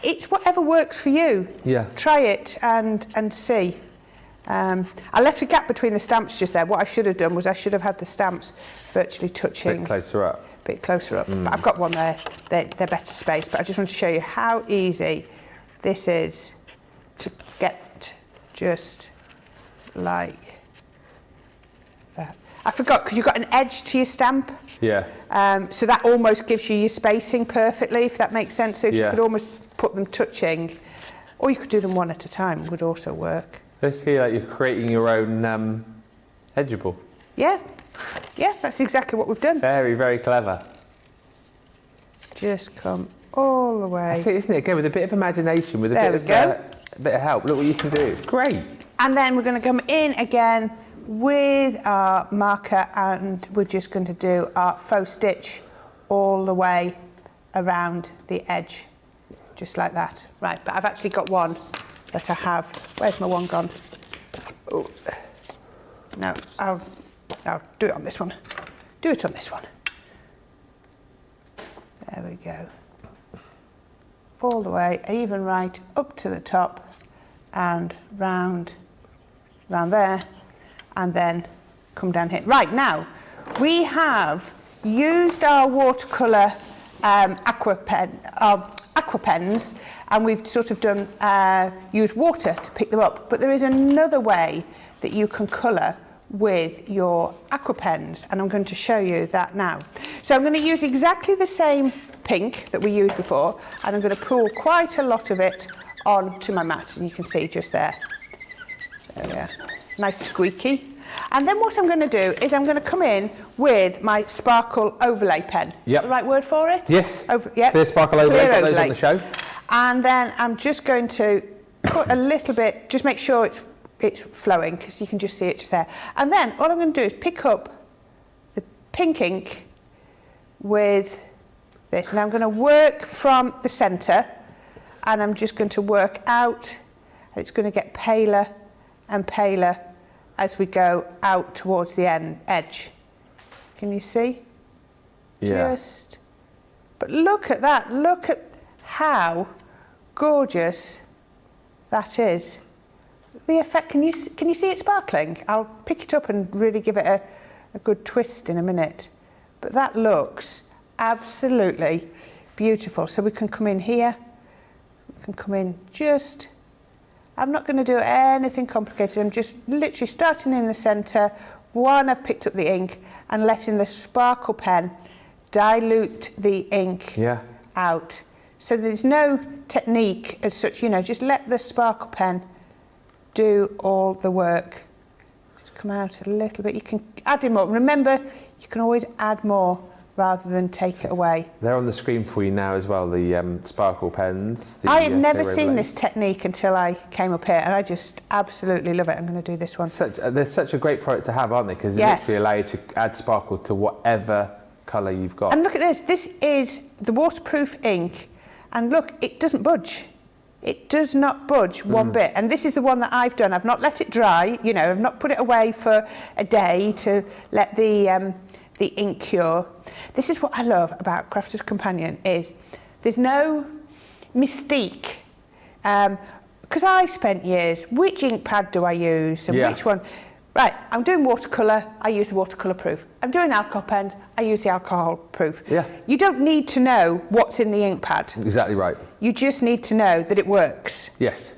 It's whatever works for you. Yeah. Try it and see. I left a gap between the stamps just there. What I should have done was I should have had the stamps virtually touching. A bit closer up. Bit closer up. But I've got one there. They're better spaced. But I just want to show you how easy this is to get just like that. I forgot, because you've got an edge to your stamp. Yeah. So that almost gives you your spacing perfectly, if that makes sense. So if you Yeah. could almost put them touching, or you could do them one at a time, would also work. Let's see, like you're creating your own edgeable. Yeah, yeah, that's exactly what we've done. Very, very clever. Just come all the way. That's it, isn't it? Again, with a bit of imagination, with a There bit we of go. a bit of help. Look what you can do. It's great. And then we're going to come in again with our marker, and we're just going to do our faux stitch all the way around the edge, just like that. Right, but I've actually got one that I have. Where's my one gone? Oh, no, I'll do it on this one. Do it on this one. There go. All the way, even right up to the top and round there, and then come down here. Right, now, we have used our watercolour aqua pens, and we've sort of done used water to pick them up, but there is another way that you can colour with your aqua pens, and I'm going to show you that now. So I'm going to use exactly the same pink that we used before, and I'm going to pour quite a lot of it onto my mat, and you can see just there. There we are. Nice squeaky. And then what I'm going to do is I'm going to come in with my sparkle overlay pen. Yep. Is that the right word for it? Yes. Yep. Clear sparkle overlay, got those on the show. And then I'm just going to put a little bit, just make sure it's flowing, because you can just see it just there. And then all I'm going to do is pick up the pink ink with this, and I'm going to work from the centre, and I'm just going to work out, and it's going to get paler and paler as we go out towards the edge. Can you see? Yeah. But look at that. Look at how gorgeous that is. The effect, can you see it sparkling? I'll pick it up and really give it a good twist in a minute. But that looks absolutely beautiful. So we can come in here. We can come in just... I'm not going to do anything complicated. I'm just literally starting in the centre. One, I've picked up the ink and letting the sparkle pen dilute the ink out. So there's no technique as such, you know, just let the sparkle pen do all the work. Just come out a little bit. You can add in more. Remember, you can always add more rather than take it away. They're on the screen for you now as well, the sparkle pens. I have never seen this technique until I came up here, and I just absolutely love it. I'm going to do this one. They're such a great product to have, aren't they? Because they literally allow you to add sparkle to whatever colour you've got. And look at this. This is the waterproof ink, and look, it doesn't budge. It does not budge one bit. And this is the one that I've done. I've not let it dry, you know, I've not put it away for a day to let the ink cure. This is what I love about Crafter's Companion, is there's no mystique. Because I spent years, which ink pad do I use and which one? Right, I'm doing watercolour, I use the watercolour proof. I'm doing alcohol pens, I use the alcohol proof. Yeah. You don't need to know what's in the ink pad. Exactly right. You just need to know that it works. Yes.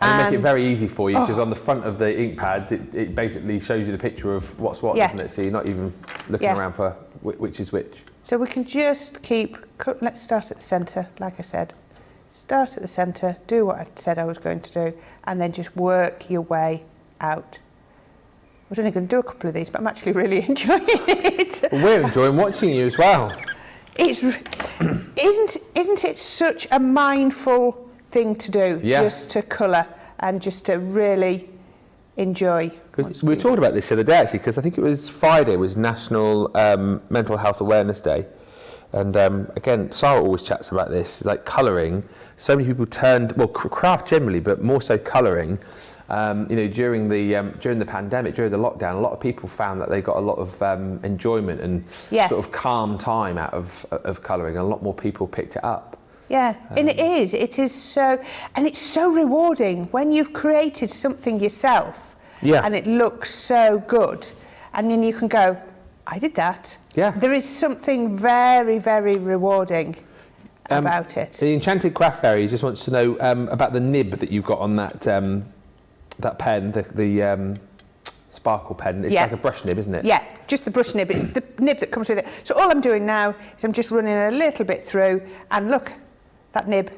And make it very easy for you, because on the front of the ink pads, it basically shows you the picture of what's what, doesn't it? So you're not even looking around for which is which. So we can just let's start at the centre, like I said. Start at the centre, do what I said I was going to do, and then just work your way out. I was only going to do a couple of these, but I'm actually really enjoying it. Well, we're enjoying watching you as well. Isn't it such a mindful thing to do, just to colour and just to really enjoy? Because we were talking about this the other day, actually, because I think it was Friday was National Mental Health Awareness Day, and again, Sarah always chats about this, like colouring. So many people craft generally, but more so colouring. You know, during the pandemic, during the lockdown, a lot of people found that they got a lot of enjoyment and sort of calm time out of colouring, and a lot more people picked it up. Yeah, and it is so, and it's so rewarding when you've created something yourself, and it looks so good, and then you can go, I did that. Yeah. There is something very, very rewarding about it. The Enchanted Craft Fairy just wants to know about the nib that you've got on that that pen, the sparkle pen. It's like a brush nib, isn't it? Yeah, just the brush nib. It's the nib that comes with it. So all I'm doing now is I'm just running a little bit through, and look, that nib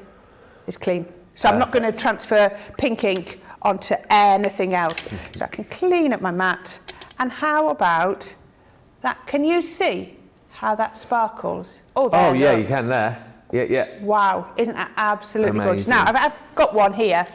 is clean. So I'm not going to transfer pink ink onto anything else. So I can clean up my mat. And how about that? Can you see how that sparkles? Oh, there, yeah, look. you can there. Yeah. Wow, isn't that absolutely gorgeous? Now, I've got one here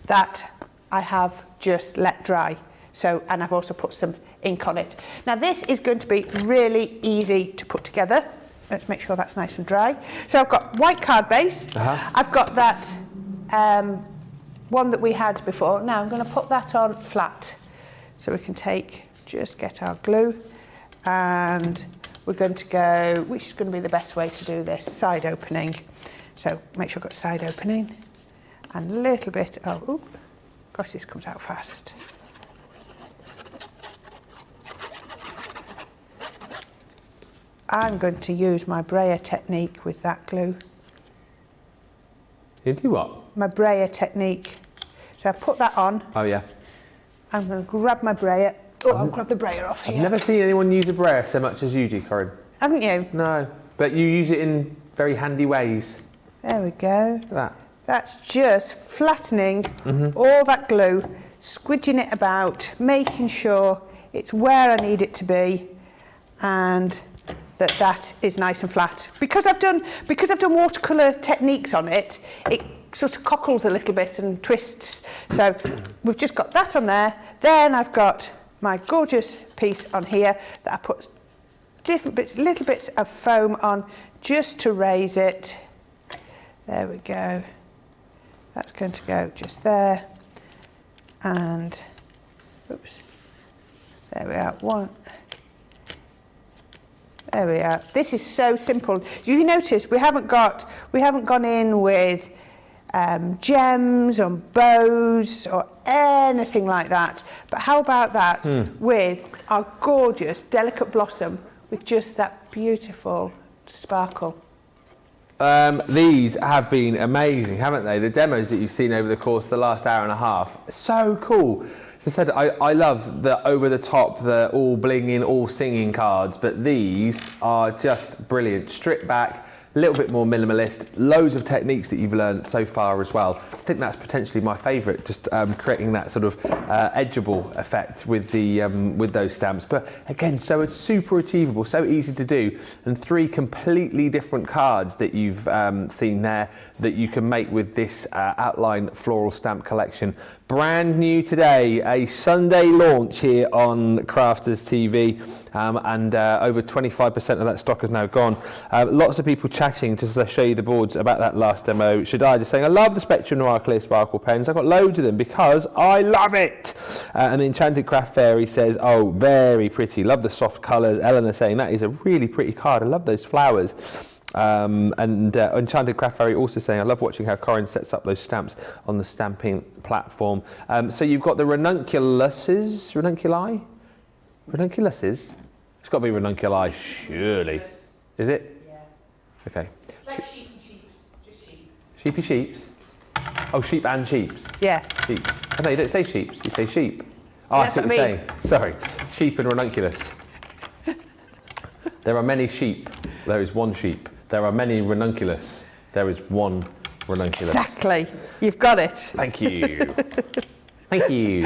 that I have just let dry. So, and I've also put some ink on it. Now, this is going to be really easy to put together. Let's make sure that's nice and dry. So I've got white card base. I've got that one that we had before. Now I'm going to put that on flat. So we can just get our glue and we're going to go, which is going to be the best way to do this, side opening. So make sure I've got side opening and a little bit of, ooh, gosh, this comes out fast. I'm going to use my brayer technique with that glue. You do what? My brayer technique. So I put that on. Oh yeah. I'm going to grab my brayer. Oh, I'll grab the brayer off here. I've never seen anyone use a brayer so much as you do, Corrine. Haven't you? No, but you use it in very handy ways. There we go. Look at that. That's just flattening all that glue, squidging it about, making sure it's where I need it to be, and that is nice and flat. Because I've done watercolour techniques on it, it sort of cockles a little bit and twists. So we've just got that on there. Then I've got my gorgeous piece on here that I put different bits, little bits of foam on just to raise it. There we go. That's going to go just there. And, oops, there we are, one. There we are. This is so simple. You notice we haven't gone in with gems or bows or anything like that. But how about that with our gorgeous delicate blossom with just that beautiful sparkle? These have been amazing, haven't they? The demos that you've seen over the course of the last hour and a half, so cool. As I said, I love the over-the-top, the all blinging, all singing cards, but these are just brilliant. Stripped back, a little bit more minimalist, loads of techniques that you've learned so far as well. I think that's potentially my favourite, just creating that sort of edgeable effect with the with those stamps. But again, so it's super achievable, so easy to do, and 3 completely different cards that you've seen there that you can make with this Outline Floral stamp collection. Brand new today, a Sunday launch here on Crafters TV, and over 25% of that stock is now gone. Lots of people chatting, just as I show you the boards, about that last demo. Shadai just saying, I love the Spectrum Noir Clear Sparkle pens. I've got loads of them because I love it. And the Enchanted Craft Fairy says, oh, very pretty. Love the soft colours. Eleanor saying, that is a really pretty card. I love those flowers. Enchanted Craft Fairy also saying, I love watching how Corrine sets up those stamps on the stamping platform. So you've got the ranunculuses. It's got to be ranunculi, surely. Is it? Yeah. Okay. It's like sheepy sheeps, just sheep. Sheepy sheeps? Oh, sheep and sheeps. Yeah. Sheeps. Oh, no, you don't say sheeps, you say sheep. Oh, That's I see what you're saying. Sorry. Sheep and ranunculus. There are many sheep. There is one sheep. There are many ranunculus. There is one ranunculus. Exactly. You've got it. Thank you. Thank you.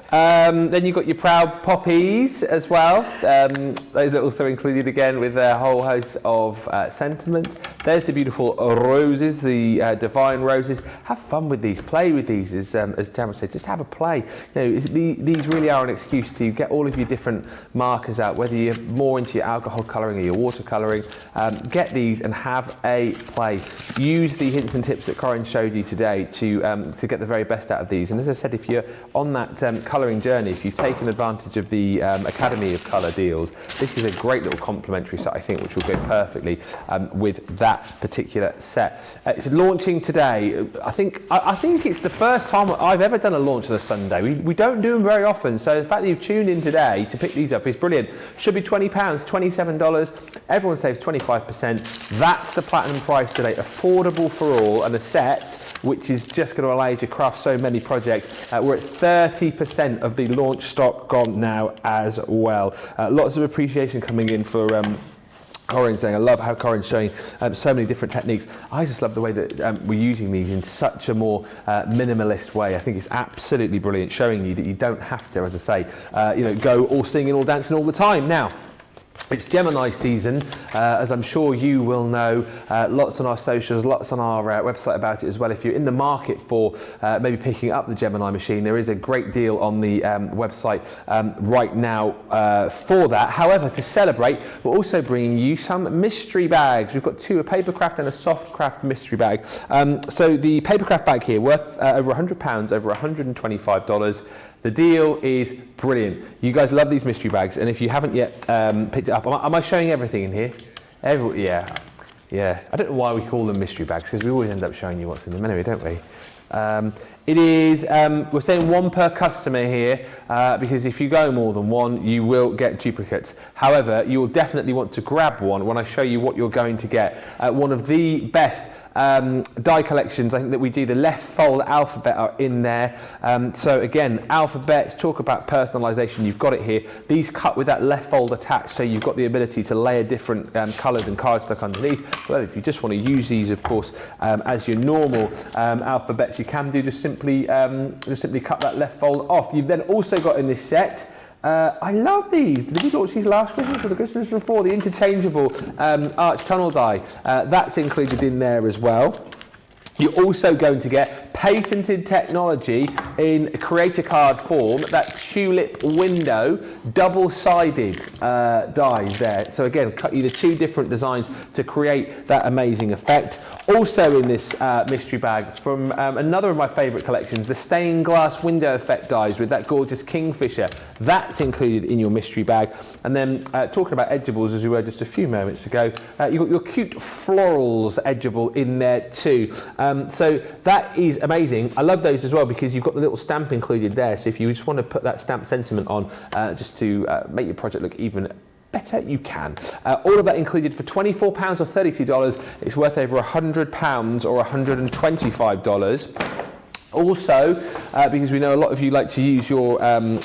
Then you've got your proud poppies as well. Those are also included again with a whole host of sentiments. There's the beautiful roses, the divine roses. Have fun with these. Play with these, as Jan would say. Just have a play. You know, these really are an excuse to get all of your different markers out, whether you're more into your alcohol colouring or your watercolouring. Get these and have a play. Use the hints and tips that Corrine showed you today to get the very best out of these. And as I said, if you're on that colouring journey, if you've taken advantage of the Academy of Colour deals, this is a great little complimentary set, I think, which will go perfectly with that particular set. It's launching today. I think it's the first time I've ever done a launch on a Sunday. We don't do them very often, so the fact that you've tuned in today to pick these up is brilliant. Should be £20, $27. Everyone saves 25%. That's the platinum price today. Affordable for all, and a set which is just going to allow you to craft so many projects. We're at 30% of the launch stock gone now as well. Lots of appreciation coming in for Corrine saying, I love how Corrine's showing so many different techniques. I just love the way that we're using these in such a more minimalist way. I think it's absolutely brilliant, showing you that you don't have to, as I say, go all singing, all dancing all the time. Now, it's Gemini season, as I'm sure you will know. Lots on our socials, lots on our website about it as well. If you're in the market for maybe picking up the Gemini machine, there is a great deal on the website right now for that. However, to celebrate, we're also bringing you some mystery bags. We've got 2, a papercraft and a softcraft mystery bag. So the papercraft bag here, worth over £100, over $125. The deal is brilliant. You guys love these mystery bags, and if you haven't yet picked it up, up. Am I showing everything in here? Yeah. I don't know why we call them mystery bags, because we always end up showing you what's in them anyway, don't we? It is, we're saying one per customer here, because if you go more than one, you will get duplicates. However, you will definitely want to grab one when I show you what you're going to get. One of the best die collections, I think, that we do. The left fold alphabet are in there. So again, alphabets, talk about personalization, you've got it here. These cut with that left fold attached, so you've got the ability to layer different colors and cardstock underneath. Well, if you just want to use these, of course, as your normal alphabets, you can do just simply cut that left fold off. You've then also got in this set, I love these. Did we launch these last Christmas or the Christmas before? The interchangeable arch tunnel die. That's included in there as well. You're also going to get patented technology in creator card form, that tulip window, double-sided dies there. So again, cut you the two different designs to create that amazing effect. Also in this mystery bag, from another of my favourite collections, the stained glass window effect dies with that gorgeous kingfisher. That's included in your mystery bag. And then talking about edgeables, as we were just a few moments ago, you've got your cute florals edgeable in there too. So that is amazing. I love those as well because you've got the little stamp included there. So if you just want to put that stamp sentiment on just to make your project look even better, you can. All of that included for £24 or $32. It's worth over £100 or $125. Also, because we know a lot of you like to use your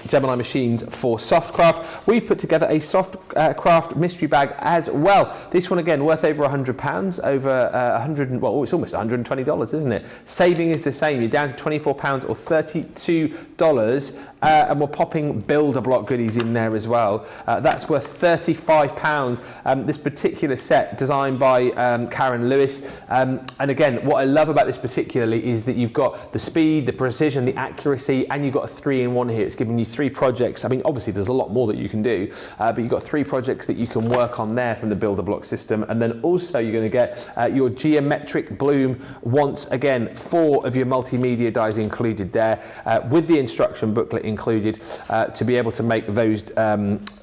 Gemini machines for soft craft, we've put together a soft craft mystery bag as well. This one again worth over £100, over well, it's almost $120, isn't it? Saving is the same. You're down to £24 or $32. And we're popping builder block goodies in there as well. That's worth £35. This particular set designed by Karen Lewis. And again, what I love about this particularly is that you've got the speed, the precision, the accuracy, and you've got a 3-in-1 here. It's giving you 3 projects. I mean, obviously there's a lot more that you can do, but you've got 3 projects that you can work on there from the builder block system. And then also you're going to get your geometric bloom. Once again, 4 of your multimedia dies included there, with the instruction booklet included, to be able to make those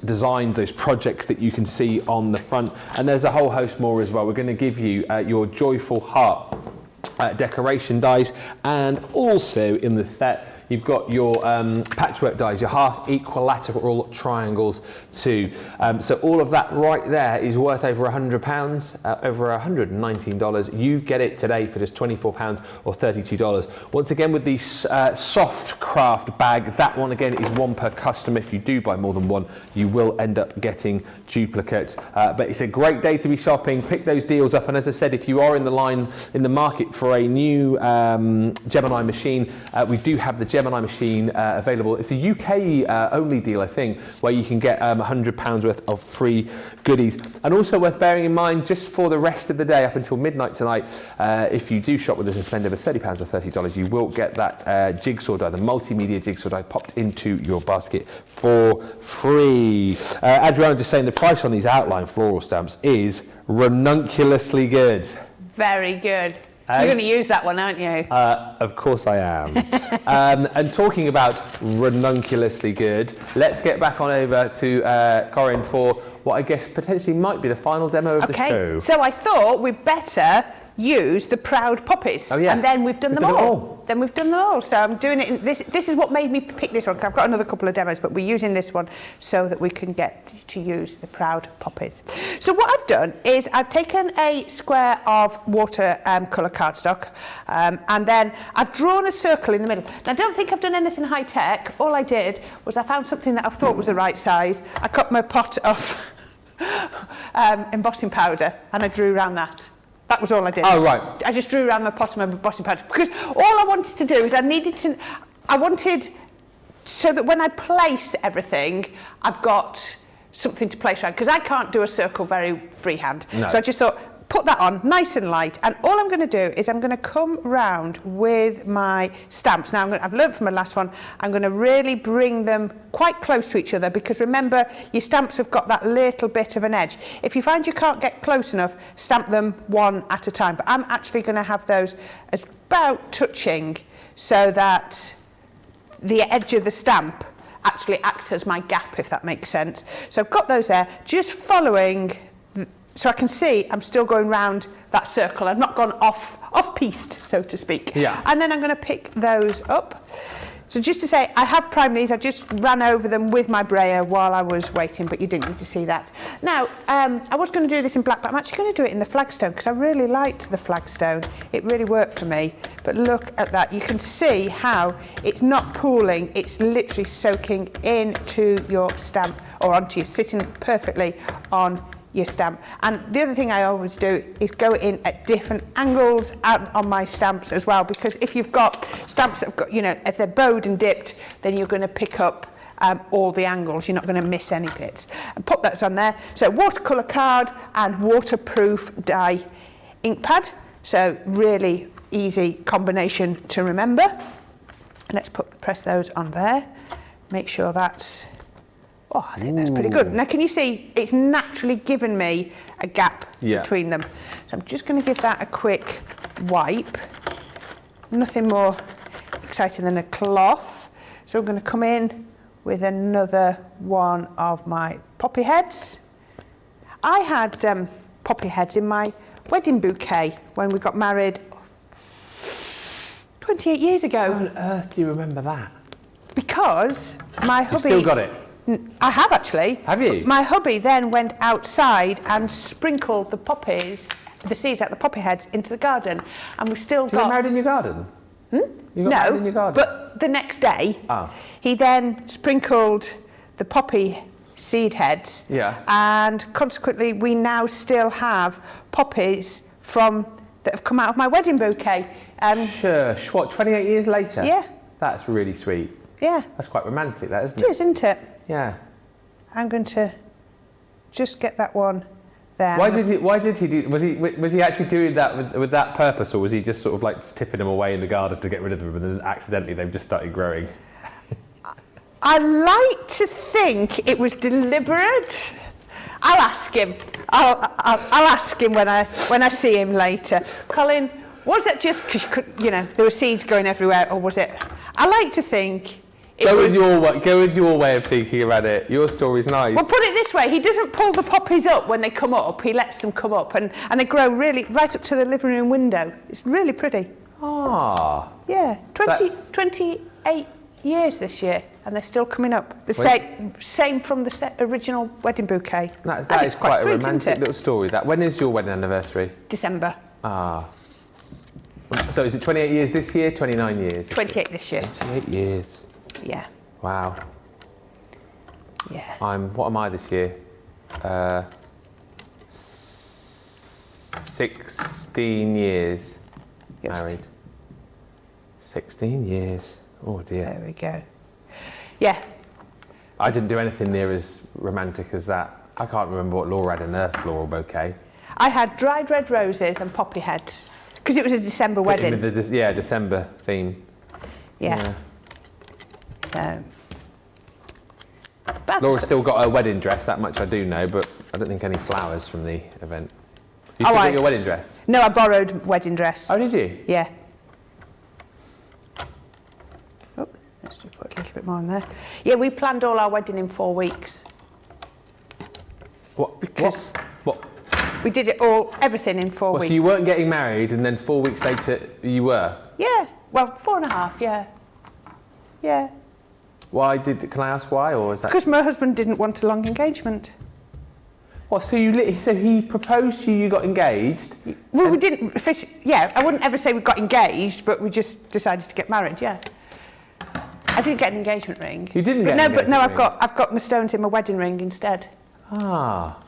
designs, those projects that you can see on the front. And there's a whole host more as well. We're going to give you your joyful heart decoration dies, and also in the set you've got your patchwork dies, your half equilateral triangles too. So all of that right there is worth over £100, over $119. You get it today for just £24 or $32. Once again, with the soft craft bag, that one again is 1 per customer. If you do buy more than 1, you will end up getting duplicates. But it's a great day to be shopping. Pick those deals up. And as I said, if you are in the market for a new Gemini machine, we do have the Gemini machine available. It's a UK only deal, I think, where you can get £100 worth of free goodies. And also worth bearing in mind, just for the rest of the day up until midnight tonight, if you do shop with us and spend over £30 or $30, you will get that jigsaw die, the multimedia jigsaw die, popped into your basket for free. Adriana just saying the price on these Outline Floral stamps is ranunculously good. Very good. You're going to use that one, aren't you? Of course I am. And talking about ranunculously good, let's get back on over to Corrine for what I guess potentially might be the final demo of the show. So I thought we'd better use the proud poppies. Oh, yeah. And then we've done them all. Then we've done them all. So I'm doing it in this is what made me pick this one. I've got another couple of demos, but we're using this one so that we can get to use the proud poppies. So what I've done is I've taken a square of water colour cardstock, and then I've drawn a circle in the middle. Now, I don't think I've done anything high tech. All I did was I found something that I thought was the right size. I cut my pot of embossing powder and I drew around that. That was all I did. Oh, right. I just drew around my pot of my embossing powder because all I wanted to do is I wanted so that when I place everything, I've got something to place around, because I can't do a circle very freehand. No. So I just thought, put that on nice and light, and all I'm going to do is I'm going to come round with my stamps. Now I've learnt from my last one, I'm going to really bring them quite close to each other, because remember, your stamps have got that little bit of an edge. If you find you can't get close enough, stamp them one at a time, but I'm actually going to have those about touching so that the edge of the stamp actually acts as my gap, if that makes sense. So I've got those there, just following, so I can see I'm still going round that circle. I've not gone off-piste, so to speak. Yeah. And then I'm going to pick those up. So just to say, I have primed these. I just ran over them with my brayer while I was waiting, but you didn't need to see that. Now, I was going to do this in black, but I'm actually going to do it in the flagstone because I really liked the flagstone. It really worked for me. But look at that. You can see how it's not pooling. It's literally soaking into your stamp or onto you, sitting perfectly on your stamp. And the other thing I always do is go in at different angles on my stamps as well, because if you've got stamps that have got, you know, if they're bowed and dipped, then you're going to pick up all the angles. You're not going to miss any bits. And put those on there. So watercolour card and waterproof dye ink pad. So really easy combination to remember. Let's press those on there. Make sure that's, oh, I think that's pretty good. Now, can you see it's naturally given me a gap between them? So I'm just going to give that a quick wipe. Nothing more exciting than a cloth. So I'm going to come in with another one of my poppy heads. I had poppy heads in my wedding bouquet when we got married 28 years ago. How on earth do you remember that? Because my hubby... You still got it? I have actually. Have you? My hubby then went outside and sprinkled the poppies, the seeds out the poppy heads into the garden, and we've still Did you get married in your garden? You got married in your garden? But the next day, he then sprinkled the poppy seed heads, and consequently we now still have poppies that have come out of my wedding bouquet. Sure. What, 28 years later? Yeah. That's really sweet. Yeah. That's quite romantic, that, isn't it? It is, isn't it? Yeah. I'm going to just get that one there. Why did he do? Was he actually doing that with that purpose, or was he just sort of like tipping them away in the garden to get rid of them, and then accidentally they've just started growing? I like to think it was deliberate. I'll ask him. I'll ask him when I see him later. Colin, was that just because there were seeds going everywhere, or was it? I like to think. Go with your way of thinking about it. Your story's nice. Well, put it this way: he doesn't pull the poppies up when they come up. He lets them come up, and they grow really right up to the living room window. It's really pretty. Ah. Yeah, 28 years this year, and they're still coming up. The same from the original wedding bouquet. That is quite a romantic little story. That. When is your wedding anniversary? December. Ah. So is it 28 years this year? 29 years? 28 this year. 28 years. Yeah. Wow. Yeah. What am I this year? 16 years married. 16 years. Oh dear. There we go. Yeah. I didn't do anything near as romantic as that. I can't remember what Laura had in her floral bouquet. I had dried red roses and poppy heads because it was a December wedding. December theme. Yeah. So. Laura's still got her wedding dress, that much I do know, but I don't think any flowers from the event. You still got your wedding dress? No, I borrowed wedding dress. Oh, did you? Yeah. Oh, let's just put a little bit more in there. Yeah, we planned all our wedding in 4 weeks. What? Because What? we did everything in 4 weeks. So you weren't getting married, and then 4 weeks later you were? Yeah. Well, 4.5. Yeah. Yeah. Can I ask why, or is that? Because my husband didn't want a long engagement. What? So he proposed to you, you got engaged? Well, we didn't officially. Yeah, I wouldn't ever say we got engaged, but we just decided to get married. Yeah. I didn't get an engagement ring. You didn't get an engagement ring? I've got my stones in my wedding ring instead. Ah.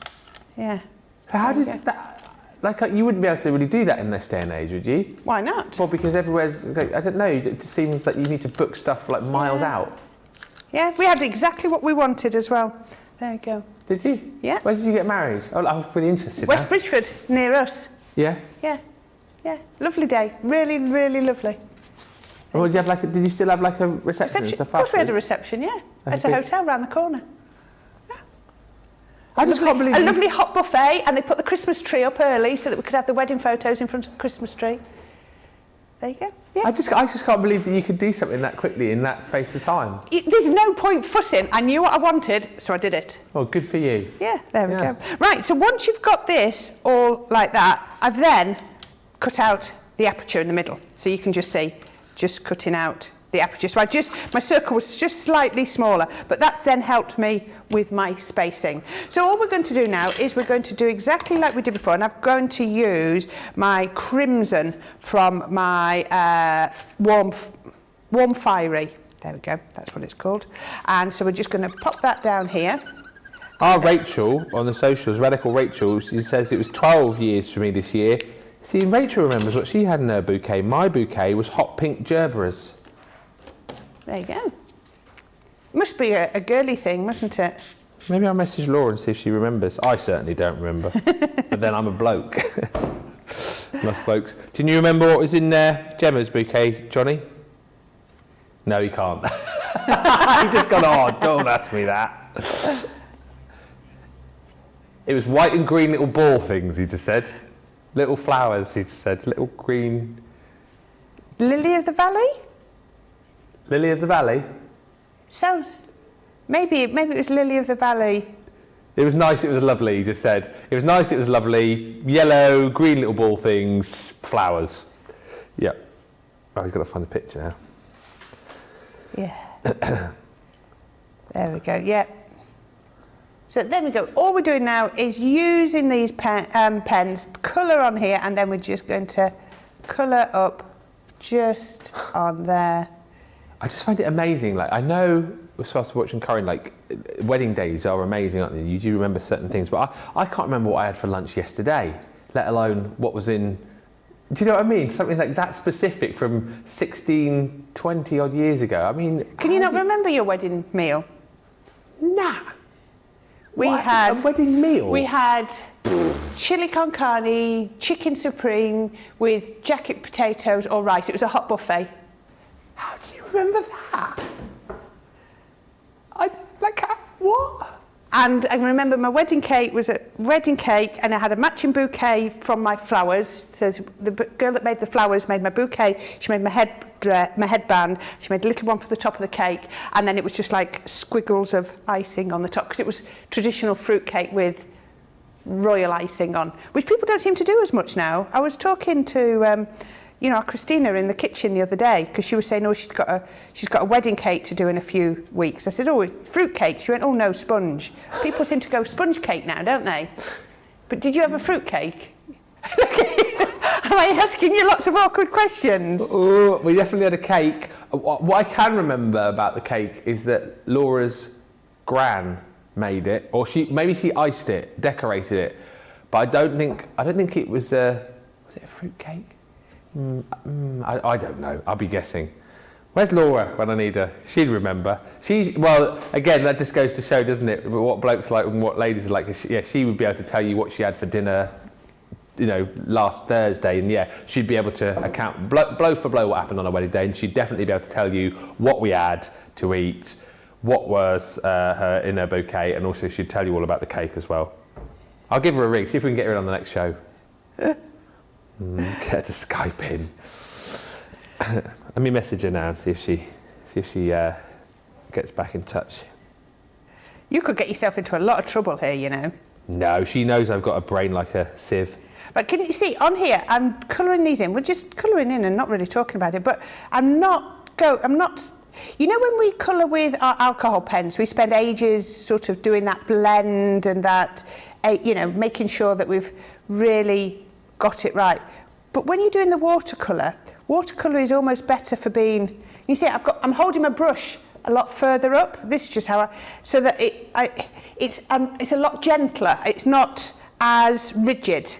Yeah. So how did that? Like, you wouldn't be able to really do that in this day and age, would you? Why not? Well, because everywhere's. I don't know. It just seems like you need to book stuff like miles out. Yeah, we had exactly what we wanted as well. There you go. Did you? Yeah. Where did you get married? Oh, I'm really interested. West now. Bridgeford, near us. Yeah. Yeah. Yeah. Lovely day. Really, really lovely. Well, did you still have like a reception? Of course, we had a reception. Yeah. It's a hotel round the corner. I just can't believe a lovely hot buffet, and they put the Christmas tree up early so that we could have the wedding photos in front of the Christmas tree. There you go. Yeah. I just can't believe that you could do something that quickly in that space of time. There's no point fussing. I knew what I wanted, so I did it. Well, good for you. Yeah, there we go. Right, so once you've got this all like that, I've then cut out the aperture in the middle. So you can just see, just cutting out the aperture. So my circle was just slightly smaller, but that's then helped me with my spacing. So all we're going to do now is we're going to do exactly like we did before, and I'm going to use my crimson from my warm fiery. There we go, that's what it's called. And so we're just going to pop that down here. Our Rachel on the socials, Radical Rachel, she says it was 12 years for me this year. See, Rachel remembers what she had in her bouquet. My bouquet was hot pink gerberas. There you go. Must be a girly thing, mustn't it? Maybe I'll message Laura and see if she remembers. I certainly don't remember. But then I'm a bloke. Most blokes. Do you remember what was in Gemma's bouquet, Johnny? No, he can't. He's just gone, oh, don't ask me that. It was white and green little ball things, he just said. Little flowers, he just said. Little green... Lily of the Valley? Lily of the Valley? So, maybe it was Lily of the Valley. It was nice, it was lovely, he just said. It was nice, it was lovely. Yellow, green little ball things, flowers. Yep. Oh, he's got to find the picture now. Yeah. There we go, yep. So there we go. All we're doing now is using these pens, colour on here, and then we're just going to colour up just on there. I just find it amazing. Like, I know we're supposed to be watching Corrine, like, wedding days are amazing, aren't they? You do remember certain things, but I can't remember what I had for lunch yesterday, let alone what was in... Do you know what I mean? Something like that specific from 16, 20 odd years ago. I mean... Can you not remember your wedding meal? Nah. We had a wedding meal? We had chili con carne, chicken supreme with jacket potatoes or rice. It was a hot buffet. How do you remember that? What? And I remember my wedding cake was a wedding cake, and I had a matching bouquet from my flowers. So the girl that made the flowers made my bouquet. She made my headband. She made a little one for the top of the cake, and then it was just like squiggles of icing on the top, because it was traditional fruit cake with royal icing on, which people don't seem to do as much now. I was talking to Christina in the kitchen the other day, because she was saying, oh, she's got a wedding cake to do in a few weeks. I said, oh, fruit cake? She went, oh no, sponge. People seem to go sponge cake now, don't they? But did you have a fruit cake? Am I asking you lots of awkward questions? Oh, we definitely had a cake. What I can remember about the cake is that Laura's gran made it, or maybe she iced it, decorated it, but I don't think it was a fruit cake? I don't know. I'll be guessing. Where's Laura when I need her? She'd remember. Well, again, that just goes to show, doesn't it, what blokes like and what ladies are like. She would be able to tell you what she had for dinner, last Thursday, and she'd be able to account blow for blow what happened on a wedding day, and she'd definitely be able to tell you what we had to eat, what was in her bouquet, and also she'd tell you all about the cake as well. I'll give her a ring, see if we can get her in on the next show. Get her to Skype in. Let me message her now and see if she gets back in touch. You could get yourself into a lot of trouble here, you know. No, she knows I've got a brain like a sieve. But can you see on here? I'm colouring these in. We're just colouring in and not really talking about it. But I'm not. You know, when we colour with our alcohol pens, we spend ages sort of doing that blend and that, making sure that we've really got it right. But when you're doing the watercolour is almost better for being. You see, I'm holding my brush a lot further up. This is just how so that it's a lot gentler. It's not as rigid.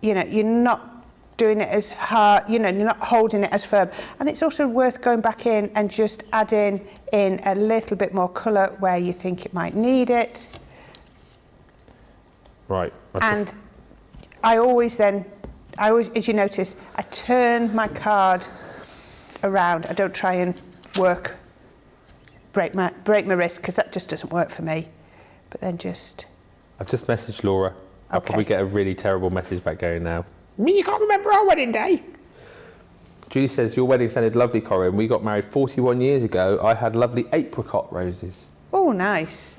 You're not doing it as hard. You're not holding it as firm. And it's also worth going back in and just adding in a little bit more colour where you think it might need it. Right. I always, as you notice, I turn my card around. I don't try and break my wrist, because that just doesn't work for me. But then I've just messaged Laura. I'll Okay. probably get a really terrible message back going now. You mean you can't remember our wedding day? Julie says, your wedding sounded lovely, Corrine. We got married 41 years ago. I had lovely apricot roses. Oh, nice.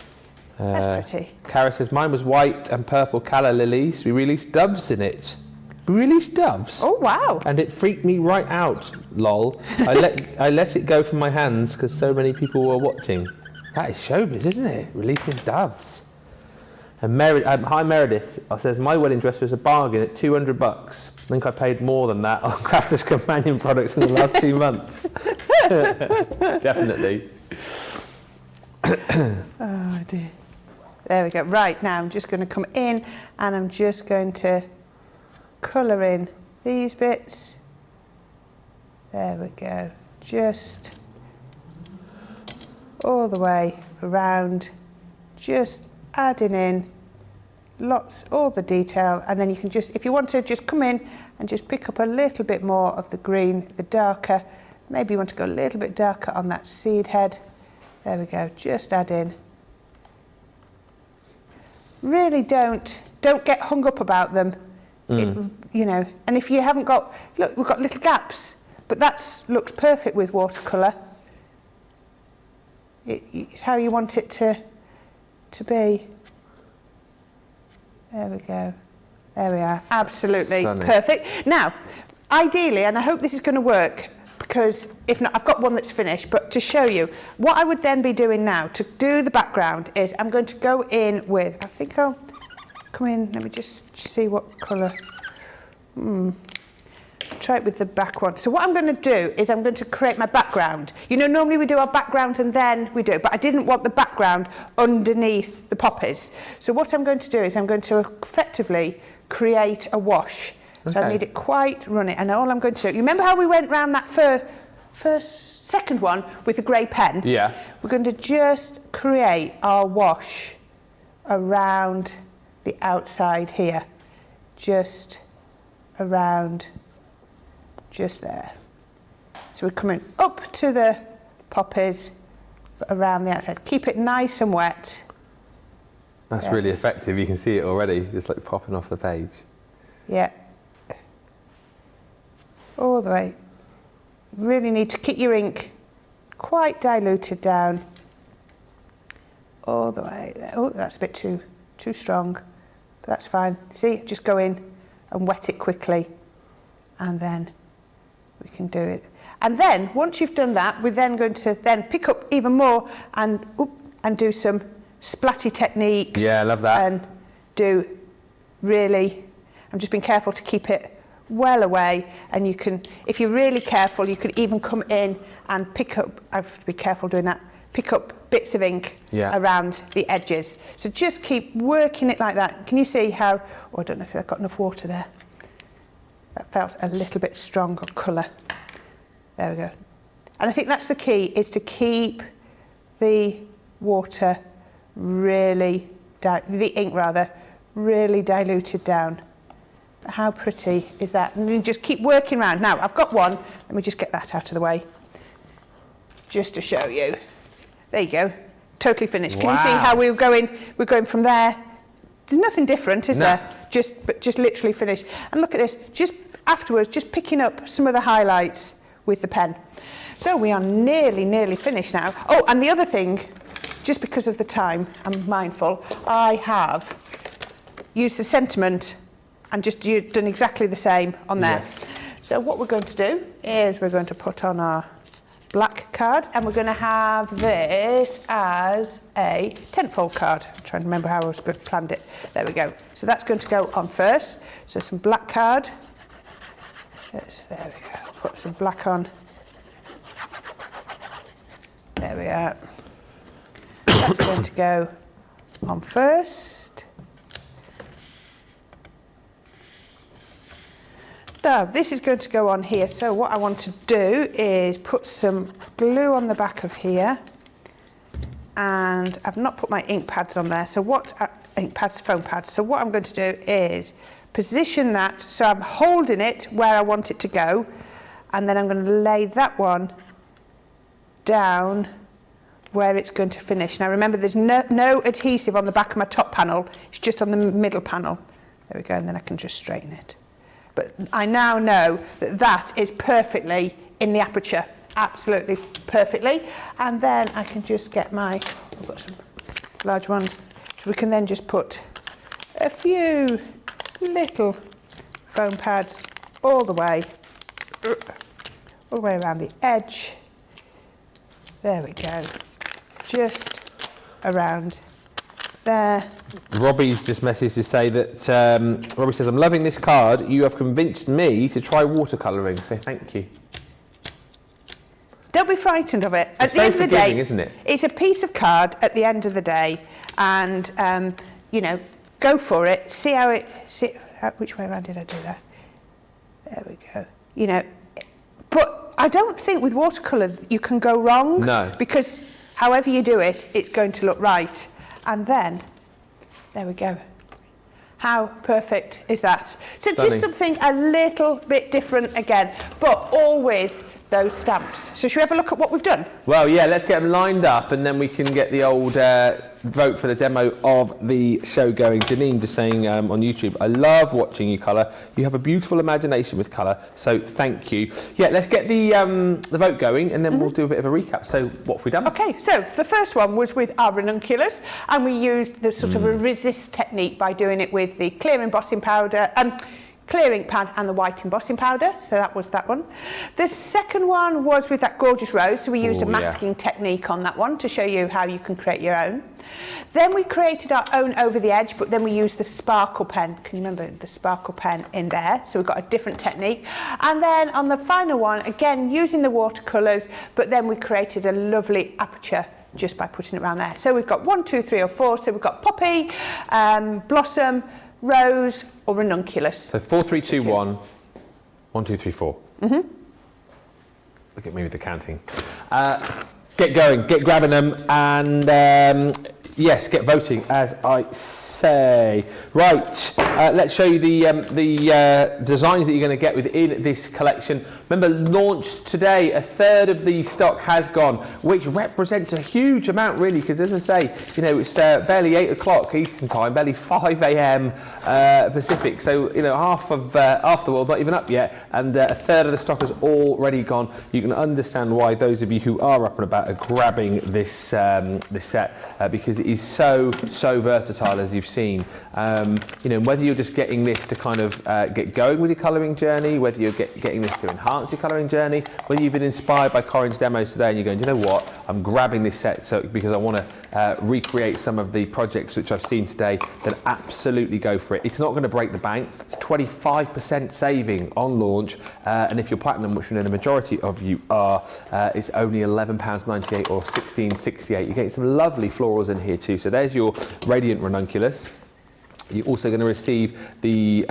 That's pretty. Cara says, mine was white and purple calla lilies. We released doves in it. We released doves? Oh, wow. And it freaked me right out, lol. I let it go from my hands because so many people were watching. That is showbiz, isn't it? Releasing doves. And hi Meredith says, my wedding dress was a bargain at $200. I think I paid more than that on Crafters Companion products in the last 2 months. Definitely. Oh dear. There we go. Right, now I'm just going to come in and I'm just going to colour in these bits. There we go. Just all the way around, just adding in all the detail, and then you can just, if you want to, just come in and just pick up a little bit more of the green, the darker. Maybe you want to go a little bit darker on that seed head. There we go, just add in. Really don't get hung up about them. You know, and if you haven't got, look, we've got little gaps, but that looks perfect with watercolour. It's how you want it to be. There we go. There we are. Absolutely perfect. Now, ideally, and I hope this is going to work, because if not, I've got one that's finished, but to show you, what I would then be doing now to do the background is I'm going to go in with, I think I'll come in, let me just see what colour. Try it with the back one. So what I'm going to do is I'm going to create my background. You know, normally we do our background and then we do, but I didn't want the background underneath the poppies. So what I'm going to do is I'm going to effectively create a wash. So I need it quite runny. And all I'm going to do, you remember how we went round that second one with the grey pen? Yeah. We're going to just create our wash around the outside here. Just around, just there. So we're coming up to the poppies, but around the outside. Keep it nice and wet. That's really effective. You can see it already, just like popping off the page. Yeah. All the way. Really need to keep your ink quite diluted down. All the way there. Oh, that's a bit too strong, but that's fine. See, just go in and wet it quickly, and then we can do it. And then once you've done that, we're then going to then pick up even more and do some splatty techniques. Yeah, I love that. And do really, I'm just being careful to keep it well away, and you can, if you're really careful, you could even come in and pick up, I have to be careful doing that, pick up bits of ink around the edges. So just keep working it like that. Can you see how, I don't know if I've got enough water there. That felt a little bit strong of colour. There we go. And I think that's the key, is to keep the water really, the ink rather, really diluted down. How pretty is that? And you just keep working around. Now, I've got one. Let me just get that out of the way, just to show you. There you go. Totally finished. Can you see how we're going from there? There's nothing different, is there? Just literally finished. And look at this. Just afterwards, just picking up some of the highlights with the pen. So we are nearly finished now. Oh, and the other thing, just because of the time, I'm mindful, I have used the sentiment and just done exactly the same on there. Yes. So what we're going to do is we're going to put on our black card, and we're going to have this as a tentfold card. I'm trying to remember how I was going to plan it. There we go. So that's going to go on first. So some black card. There we go. Put some black on. There we are. That's going to go on first. Now, this is going to go on here. So what I want to do is put some glue on the back of here. And I've not put my ink pads on there. So ink pads, foam pads. So what I'm going to do is position that. So I'm holding it where I want it to go. And then I'm going to lay that one down where it's going to finish. Now remember, there's no adhesive on the back of my top panel. It's just on the middle panel. There we go. And then I can just straighten it. But I now know that that is perfectly in the aperture, absolutely perfectly. And then I can just get I've got some large ones, so we can then just put a few little foam pads all the way around the edge. There we go, just around there. Robbie's just messaged to say that, Robbie says, I'm loving this card. You have convinced me to try watercolouring, so thank you. Don't be frightened of it. At It's the end of very the day, forgiving, isn't it? It's a piece of card at the end of the day, and you know, go for it. See how it. Which way around did I do that? There we go. You know, but I don't think with watercolour you can go wrong. No. Because however you do it, it's going to look right. And then, there we go. How perfect is that? So Stunning. just something a little bit different again, but all with those stamps. So should we have a look at what we've done? Well, yeah, let's get them lined up and then we can get the old vote for the demo of the show going. Janine just saying on YouTube, I love watching you colour. You have a beautiful imagination with colour, so thank you. Yeah, let's get the vote going and then we'll do a bit of a recap. So what have we done? Okay, so the first one was with our ranunculus, and we used the sort of a resist technique by doing it with the clear embossing powder, clear ink pad and the white embossing powder, so that was that one. The second one was with that gorgeous rose, so we used a masking technique on that one to show you how you can create your own. Then we created our own over the edge, but then we used the sparkle pen. Can you remember the sparkle pen in there? So we've got a different technique. And then on the final one, again, using the watercolours, but then we created a lovely aperture just by putting it around there. So we've got 1, 2, 3 or 4. So we've got poppy, blossom, rose or ranunculus. So 4, 3, 2, 1. 1, 2, 3, 4. Look at me with the counting. Get going, get grabbing them, and yes, get voting, as I say. Right, let's show you the designs that you're going to get within this collection. Remember, launched today, a third of the stock has gone, which represents a huge amount, really, because as I say, you know, it's barely 8 o'clock Eastern time, barely 5 a.m. Pacific, so, you know, half the world not even up yet, and a third of the stock has already gone. You can understand why those of you who are up and about are grabbing this set, because it is so versatile, as you've seen. You know, whether you're just getting this to kind of get going with your colouring journey, whether you're getting this to enhance your colouring journey, whether you've been inspired by Corrine's demos today and you're going, you know what, I'm grabbing this set because I want to recreate some of the projects which I've seen today, then absolutely go for it. It's not going to break the bank. It's 25% saving on launch, and if you're platinum, which we know the majority of you are, it's only £11.98 or £16.68. You're getting some lovely florals in here too. So there's your Radiant Ranunculus. You're also going to receive the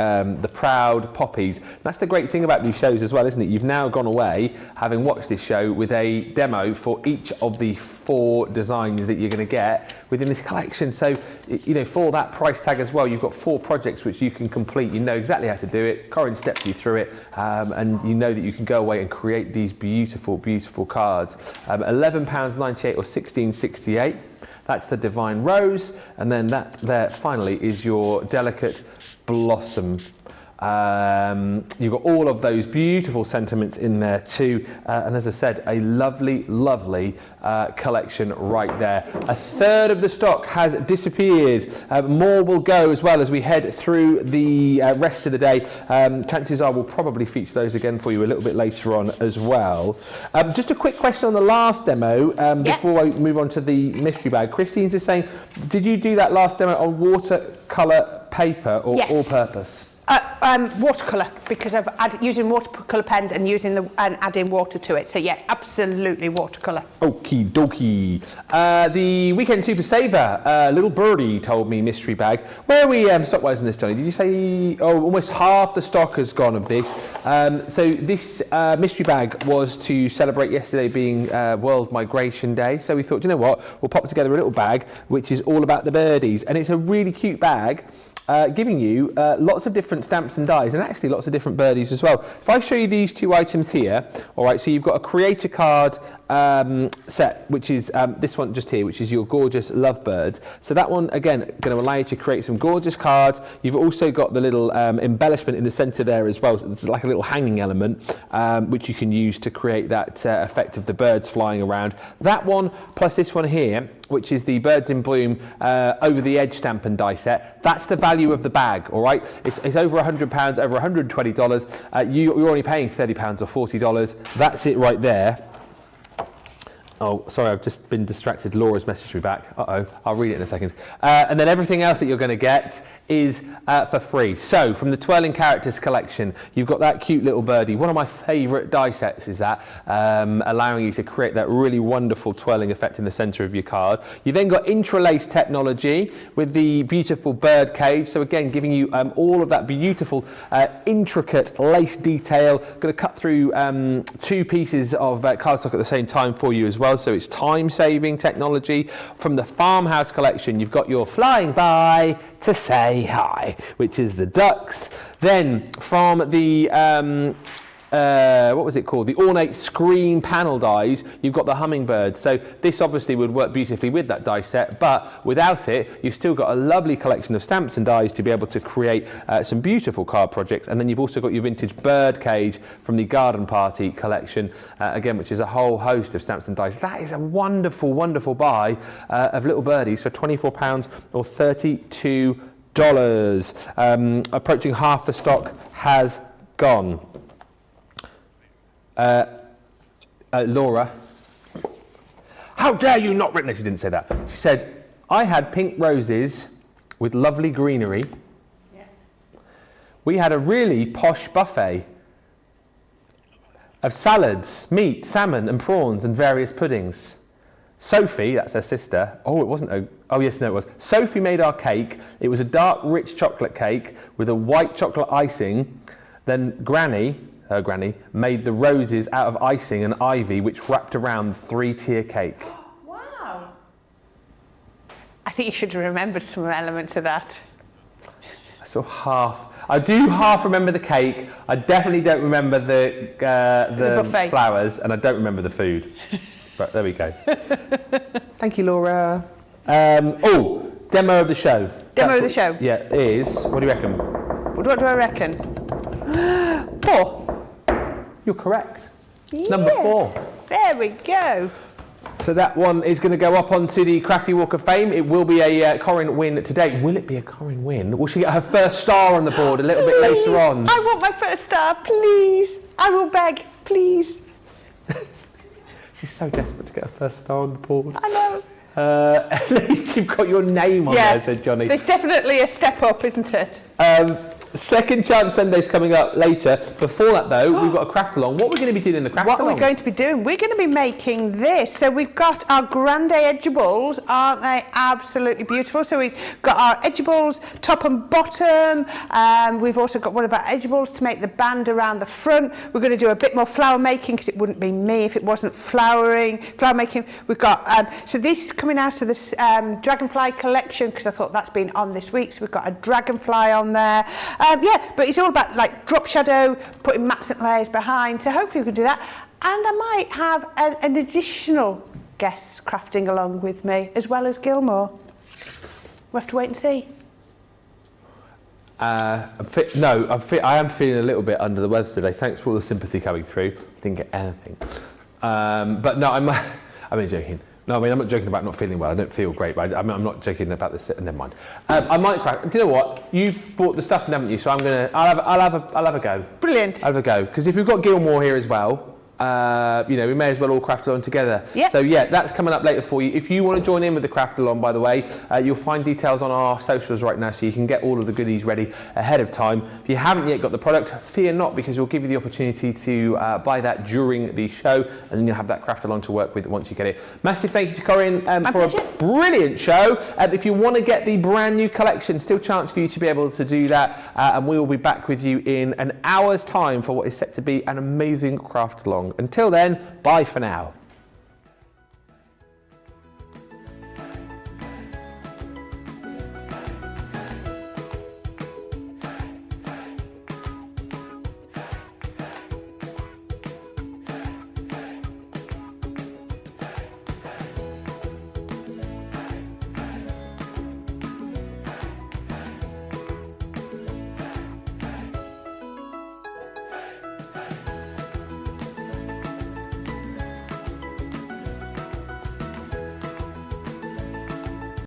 Proud Poppies. That's the great thing about these shows as well, isn't it? You've now gone away, having watched this show, with a demo for each of the 4 designs that you're going to get within this collection. So, you know, for that price tag as well, you've got 4 projects which you can complete. You know exactly how to do it. Corrine stepped you through it, and you know that you can go away and create these beautiful, beautiful cards. £11.98 or £16.68. That's the Divine Rose, and then that there finally is your Delicate Blossom. You've got all of those beautiful sentiments in there too, and as I said, a lovely, lovely collection right there. A third of the stock has disappeared. More will go as well as we head through the rest of the day. Chances are we'll probably feature those again for you a little bit later on as well. Just a quick question on the last demo before I move on to the mystery bag. Christine's just saying, did you do that last demo on watercolour paper or all-purpose? Watercolour, because I've using watercolour pens and adding water to it. So yeah, absolutely watercolour. Okie dokie. The Weekend Super Saver, Little Birdie told me mystery bag. Where are we stock-wise in this, Johnny? Did you say, almost half the stock has gone of this. So this mystery bag was to celebrate yesterday being World Migration Day. So we thought, you know what, we'll pop together a little bag which is all about the birdies. And it's a really cute bag. Giving you lots of different stamps and dies, and actually lots of different birdies as well. If I show you these 2 items here, all right, so you've got a creator card set, which is this one just here, which is your gorgeous lovebirds. So that one, again, going to allow you to create some gorgeous cards. You've also got the little embellishment in the centre there as well. So it's like a little hanging element, which you can use to create that effect of the birds flying around. That one, plus this one here, which is the Birds in Bloom over the edge stamp and die set. That's the value of the bag, all right? It's over £100, over $120. You're only paying £30 or $40. That's it right there. Oh, sorry, I've just been distracted. Laura's messaged me back. Uh-oh, I'll read it in a second. And then everything else that you're going to get is for free. So, from the Twirling Characters collection, you've got that cute little birdie. One of my favourite die sets is that, allowing you to create that really wonderful twirling effect in the centre of your card. You've then got intralace technology with the beautiful bird cage. So again, giving you all of that beautiful, intricate lace detail. Going to cut through 2 pieces of cardstock at the same time for you as well. So it's time-saving technology. From the Farmhouse collection, you've got your Flying By to Say Hi, which is the ducks. Then from the what was it called? The ornate screen panel dies, you've got the hummingbird. So this obviously would work beautifully with that die set, but without it, you've still got a lovely collection of stamps and dies to be able to create some beautiful card projects. And then you've also got your vintage bird cage from the Garden Party collection, again, which is a whole host of stamps and dies. That is a wonderful, wonderful buy of little birdies for £24 or $32. Approaching half the stock has gone. Laura, how dare you not written? No, she didn't say that. She said, I had pink roses with lovely greenery. Yeah. We had a really posh buffet of salads, meat, salmon and prawns and various puddings. Sophie, that's her sister. Oh, it wasn't. Oh, yes, no, it was. Sophie made our cake. It was a dark, rich chocolate cake with a white chocolate icing. Then Granny, her granny, made the roses out of icing and ivy, which wrapped around the 3-tier cake. Wow. I think you should have remembered some elements of that. I do half remember the cake. I definitely don't remember the buffet. Flowers, and I don't remember the food. But there we go. Thank you, Laura. Demo of the show. Demo of the show? Yeah, it is. What do you reckon? What do I reckon? 4. You're correct. Yeah. Number 4. There we go. So that one is going to go up onto the Crafty Walk of Fame. It will be a Corrine win today. Will it be a Corrine win? Will she get her first star on the board a little bit later on? I want my first star, please. I will beg, please. She's so desperate to get her first star on the board. I know. At least you've got your name on there, said Johnny. There's definitely a step up, isn't it? Second Chance Sunday's coming up later. Before that, though, we've got a craft along. What are we going to be doing in the craft along? What are we going to be doing? We're going to be making this. So we've got our grande edgeables. Aren't they absolutely beautiful? So we've got our edgeables top and bottom. We've also got one of our edgeables to make the band around the front. We're going to do a bit more flower making because it wouldn't be me if it wasn't flower making. We've got, so this is coming out of this Dragonfly collection because I thought that's been on this week. So we've got a dragonfly on there. But it's all about like drop shadow, putting maps and layers behind. So hopefully we can do that. And I might have an additional guest crafting along with me, as well as Gilmore. We'll have to wait and see. I am feeling a little bit under the weather today. Thanks for all the sympathy coming through. Didn't get anything. But no, I'm joking. No, I mean, I'm not joking about not feeling well. I don't feel great, but I'm not joking about this. Never mind. I might crack. Do you know what? You've bought the stuff, haven't you? So I'll have a go. Brilliant. I'll have a go because if we've got Gilmore here as well, we may as well all craft along together. Yep. So that's coming up later for you. If you want to join in with the craft along, by the way, you'll find details on our socials right now, so you can get all of the goodies ready ahead of time. If you haven't yet got the product, fear not, because we'll give you the opportunity to buy that during the show, and then you'll have that craft along to work with once you get it. Massive thank you to Corrine for a brilliant show. If you want to get the brand new collection, still chance for you to be able to do that, and we will be back with you in an hour's time for what is set to be an amazing craft along. Until then, bye for now.